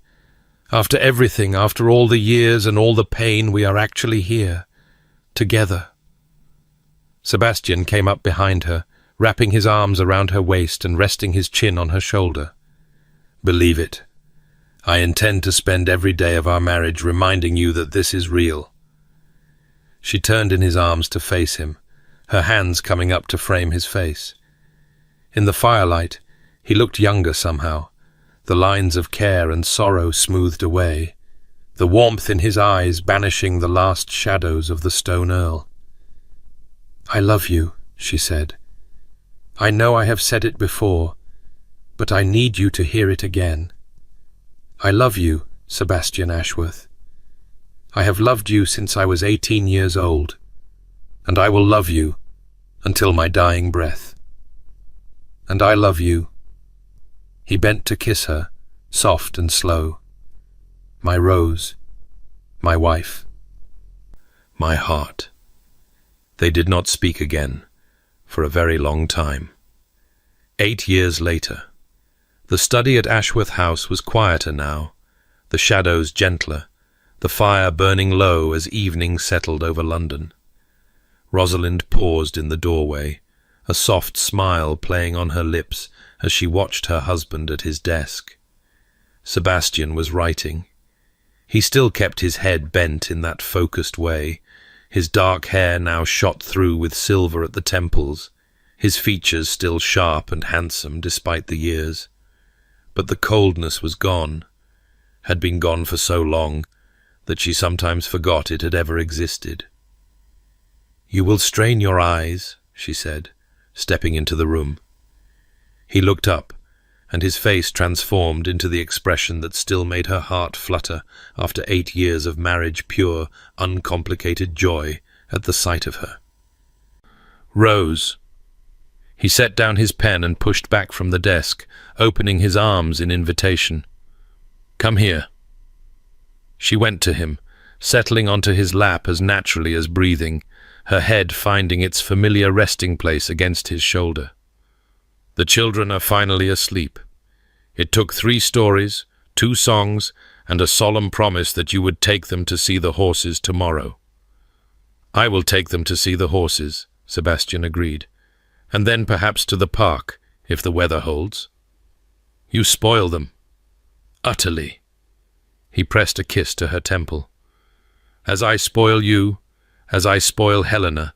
After everything, after all the years and all the pain, we are actually here, together." Sebastian came up behind her, wrapping his arms around her waist and resting his chin on her shoulder. "Believe it. I intend to spend every day of our marriage reminding you that this is real." She turned in his arms to face him, her hands coming up to frame his face. In the firelight, he looked younger somehow, the lines of care and sorrow smoothed away, the warmth in his eyes banishing the last shadows of the Stone Earl. "I love you," she said. "I know I have said it before, but I need you to hear it again. I love you, Sebastian Ashworth. I have loved you since I was 18 years old, and I will love you until my dying breath. And I love you." He bent to kiss her, soft and slow. "My Rose, my wife, my heart." They did not speak again, for a very long time. 8 years later. The study at Ashworth House was quieter now, the shadows gentler, the fire burning low as evening settled over London. Rosalind paused in the doorway, a soft smile playing on her lips as she watched her husband at his desk. Sebastian was writing. He still kept his head bent in that focused way, his dark hair now shot through with silver at the temples, his features still sharp and handsome despite the years. But the coldness was gone, had been gone for so long that she sometimes forgot it had ever existed. "You will strain your eyes," she said, stepping into the room. He looked up, and his face transformed into the expression that still made her heart flutter after 8 years of marriage, pure, uncomplicated joy at the sight of her. "Rose." He set down his pen and pushed back from the desk, opening his arms in invitation. "Come here." She went to him, settling onto his lap as naturally as breathing, her head finding its familiar resting place against his shoulder. "The children are finally asleep. It took 3 stories, 2 songs, and a solemn promise that you would take them to see the horses tomorrow." "I will take them to see the horses," Sebastian agreed, "and then perhaps to the park, if the weather holds." "You spoil them." "Utterly." He pressed a kiss to her temple. "As I spoil you, as I spoil Helena,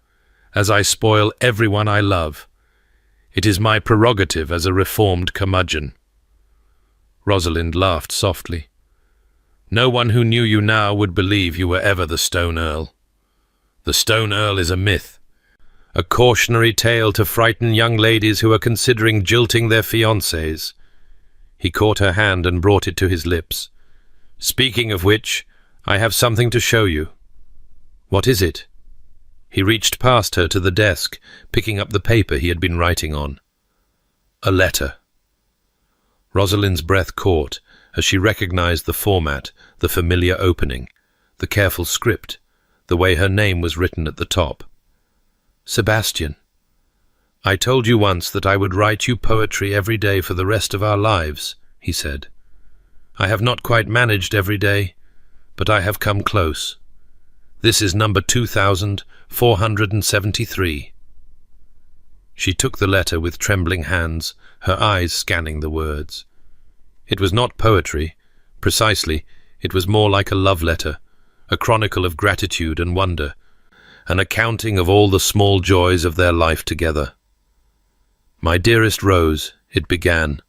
as I spoil everyone I love. It is my prerogative as a reformed curmudgeon." Rosalind laughed softly. "No one who knew you now would believe you were ever the Stone Earl. The Stone Earl is a myth, a cautionary tale to frighten young ladies who are considering jilting their fiancés." He caught her hand and brought it to his lips. "Speaking of which, I have something to show you." "What is it?" He reached past her to the desk, picking up the paper he had been writing on. "A letter." Rosalind's breath caught as she recognized the format, the familiar opening, the careful script, the way her name was written at the top. "Sebastian, I told you once that I would write you poetry every day for the rest of our lives," he said. "I have not quite managed every day, but I have come close. This is number 2473. She took the letter with trembling hands, her eyes scanning the words. It was not poetry, precisely, it was more like a love letter, a chronicle of gratitude and wonder, an accounting of all the small joys of their life together. "My dearest Rose," it began,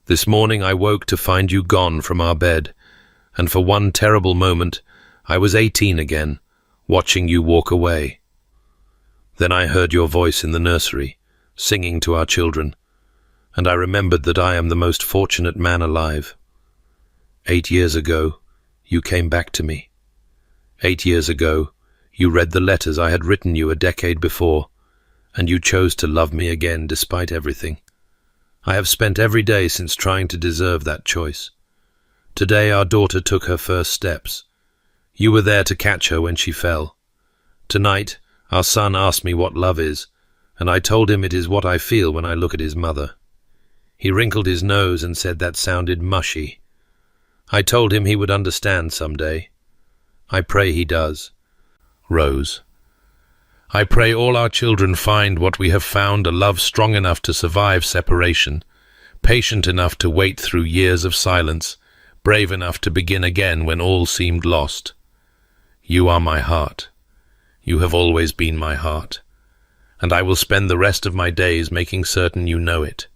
"this morning I woke to find you gone from our bed, and for one terrible moment I was 18 again, watching you walk away. Then I heard your voice in the nursery, singing to our children, and I remembered that I am the most fortunate man alive. 8 years ago, you came back to me. 8 years ago, you read the letters I had written you a decade before, and you chose to love me again despite everything. I have spent every day since trying to deserve that choice. Today our daughter took her first steps. You were there to catch her when she fell. Tonight, our son asked me what love is, and I told him it is what I feel when I look at his mother. He wrinkled his nose and said that sounded mushy. I told him he would understand someday. I pray he does. Rose. I pray all our children find what we have found, a love strong enough to survive separation, patient enough to wait through years of silence, brave enough to begin again when all seemed lost. You are my heart. You have always been my heart, and I will spend the rest of my days making certain you know it.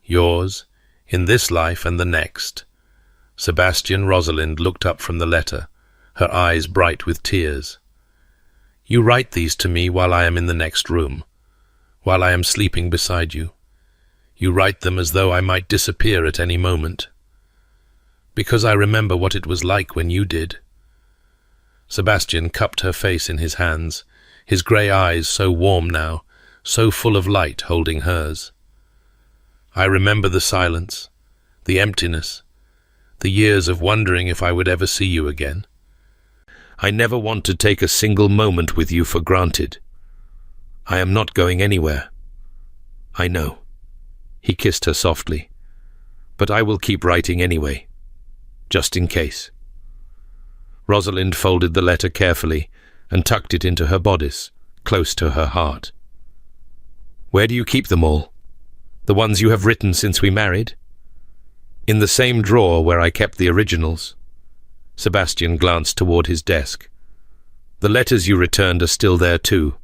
Yours, in this life and the next. Sebastian. Rosalind looked up from the letter, her eyes bright with tears. You write these to me while I am in the next room, while I am sleeping beside you. You write them as though I might disappear at any moment. Because I remember what it was like when you did. Sebastian cupped her face in his hands, his grey eyes so warm now, so full of light holding hers. I remember the silence, the emptiness, the years of wondering if I would ever see you again. I never want to take a single moment with you for granted. I am not going anywhere. I know. He kissed her softly. But I will keep writing anyway, just in case. Rosalind folded the letter carefully and tucked it into her bodice, close to her heart. Where do you keep them all? The ones you have written since we married? In the same drawer where I kept the originals. Sebastian glanced toward his desk. The letters you returned are still there too.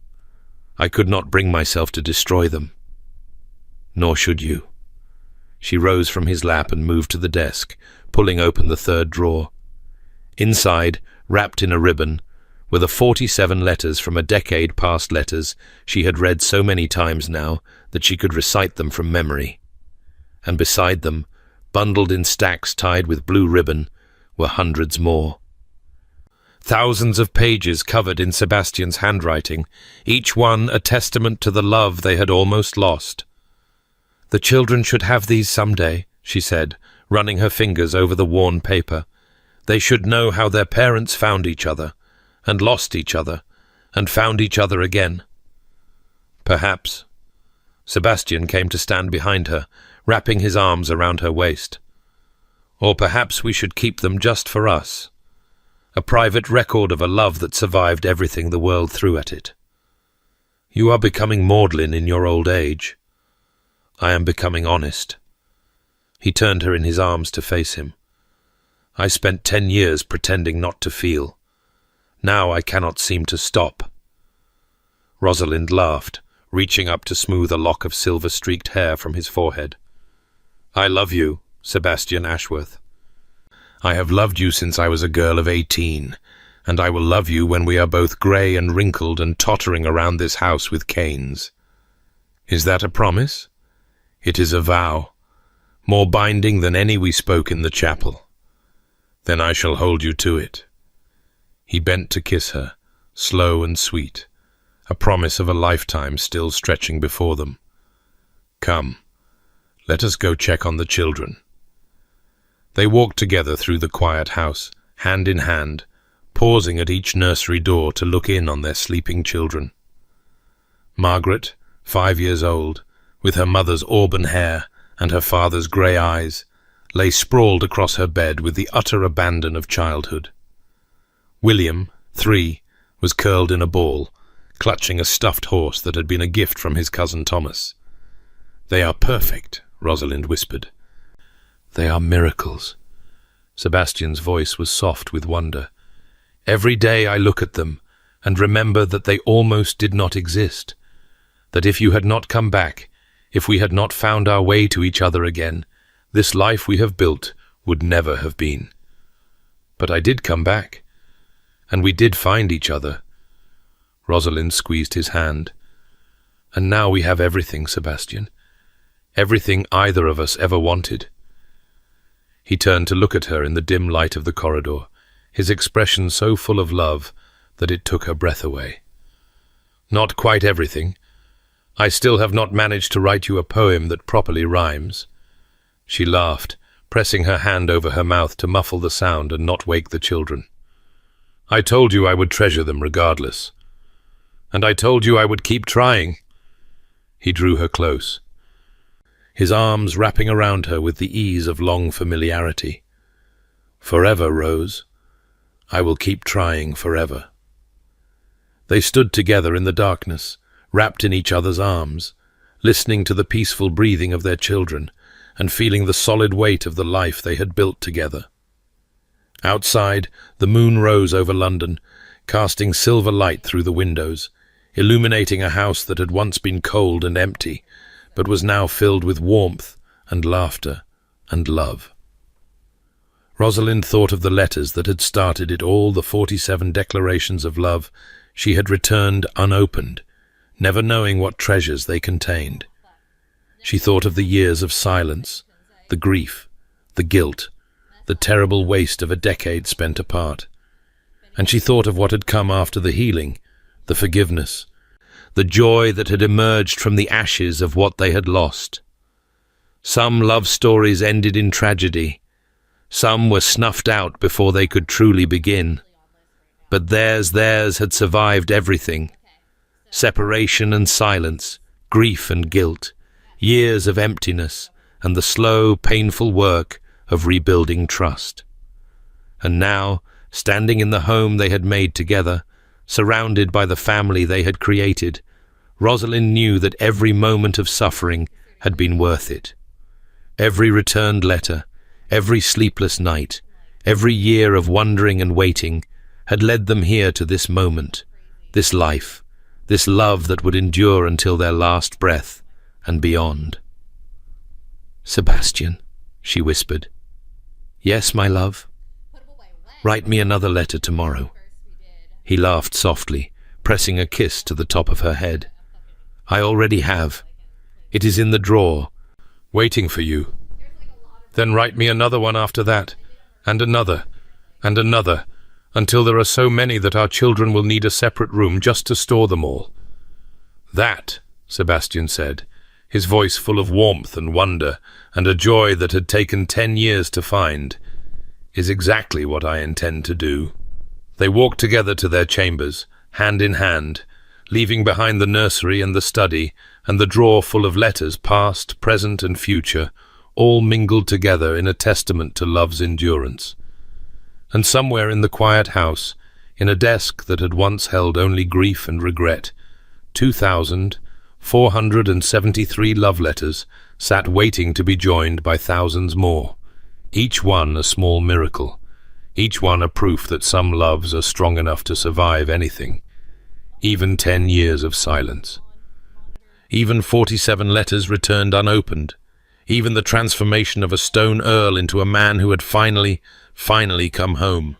I could not bring myself to destroy them. Nor should you. She rose from his lap and moved to the desk, pulling open the third drawer. Inside, wrapped in a ribbon, were the 47 letters from a decade past, letters she had read so many times now that she could recite them from memory. And beside them, bundled in stacks tied with blue ribbon, were hundreds more. Thousands of pages covered in Sebastian's handwriting, each one a testament to the love they had almost lost. "The children should have these someday," she said, running her fingers over the worn paper. "They should know how their parents found each other, and lost each other, and found each other again." Perhaps. Sebastian came to stand behind her, wrapping his arms around her waist. Or perhaps we should keep them just for us. A private record of a love that survived everything the world threw at it. You are becoming maudlin in your old age. I am becoming honest. He turned her in his arms to face him. I spent 10 years pretending not to feel. Now I cannot seem to stop. Rosalind laughed, reaching up to smooth a lock of silver-streaked hair from his forehead. I love you, Sebastian Ashworth. I have loved you since I was a girl of 18, and I will love you when we are both grey and wrinkled and tottering around this house with canes. Is that a promise? It is a vow, more binding than any we spoke in the chapel. Then I shall hold you to it. He bent to kiss her, slow and sweet, a promise of a lifetime still stretching before them. Come, let us go check on the children. They walked together through the quiet house, hand in hand, pausing at each nursery door to look in on their sleeping children. Margaret, 5 years old, with her mother's auburn hair and her father's grey eyes, lay sprawled across her bed with the utter abandon of childhood. William, 3, was curled in a ball, clutching a stuffed horse that had been a gift from his cousin Thomas. They are perfect, Rosalind whispered. They are miracles. Sebastian's voice was soft with wonder. Every day I look at them and remember that they almost did not exist, that if you had not come back, if we had not found our way to each other again, this life we have built would never have been. But I did come back, and we did find each other. Rosalind squeezed his hand. And now we have everything, Sebastian. Everything either of us ever wanted. He turned to look at her in the dim light of the corridor, his expression so full of love that it took her breath away. Not quite everything. I still have not managed to write you a poem that properly rhymes. She laughed, pressing her hand over her mouth to muffle the sound and not wake the children. I told you I would treasure them regardless. And I told you I would keep trying. He drew her close, his arms wrapping around her with the ease of long familiarity. Forever, Rose. I will keep trying forever. They stood together in the darkness, wrapped in each other's arms, listening to the peaceful breathing of their children and feeling the solid weight of the life they had built together. Outside, the moon rose over London, casting silver light through the windows, illuminating a house that had once been cold and empty, but was now filled with warmth and laughter and love. Rosalind thought of the letters that had started it all, the 47 declarations of love she had returned unopened, never knowing what treasures they contained. She thought of the years of silence, the grief, the guilt, the terrible waste of a decade spent apart. And she thought of what had come after the healing, the forgiveness, the joy that had emerged from the ashes of what they had lost. Some love stories ended in tragedy. Some were snuffed out before they could truly begin. But theirs had survived everything. Separation and silence, grief and guilt, years of emptiness, and the slow, painful work of rebuilding trust. And now, standing in the home they had made together, surrounded by the family they had created, Rosalind knew that every moment of suffering had been worth it. Every returned letter, every sleepless night, every year of wondering and waiting had led them here to this moment, this life, this love that would endure until their last breath and beyond. "Sebastian," she whispered. "Yes, my love. Write me another letter tomorrow." He laughed softly, pressing a kiss to the top of her head. "I already have. It is in the drawer, waiting for you. Then write me another one after that, and another, until there are so many that our children will need a separate room just to store them all." "That," Sebastian said, his voice full of warmth and wonder and a joy that had taken 10 years to find, "is exactly what I intend to do." They walked together to their chambers, hand in hand, leaving behind the nursery and the study and the drawer full of letters, past, present, and future, all mingled together in a testament to love's endurance. And somewhere in the quiet house, in a desk that had once held only grief and regret, 2,473 love letters sat waiting to be joined by thousands more, each one a small miracle, each one a proof that some loves are strong enough to survive anything, even 10 years of silence. Even 47 letters returned unopened, even the transformation of a stone earl into a man who had finally come home.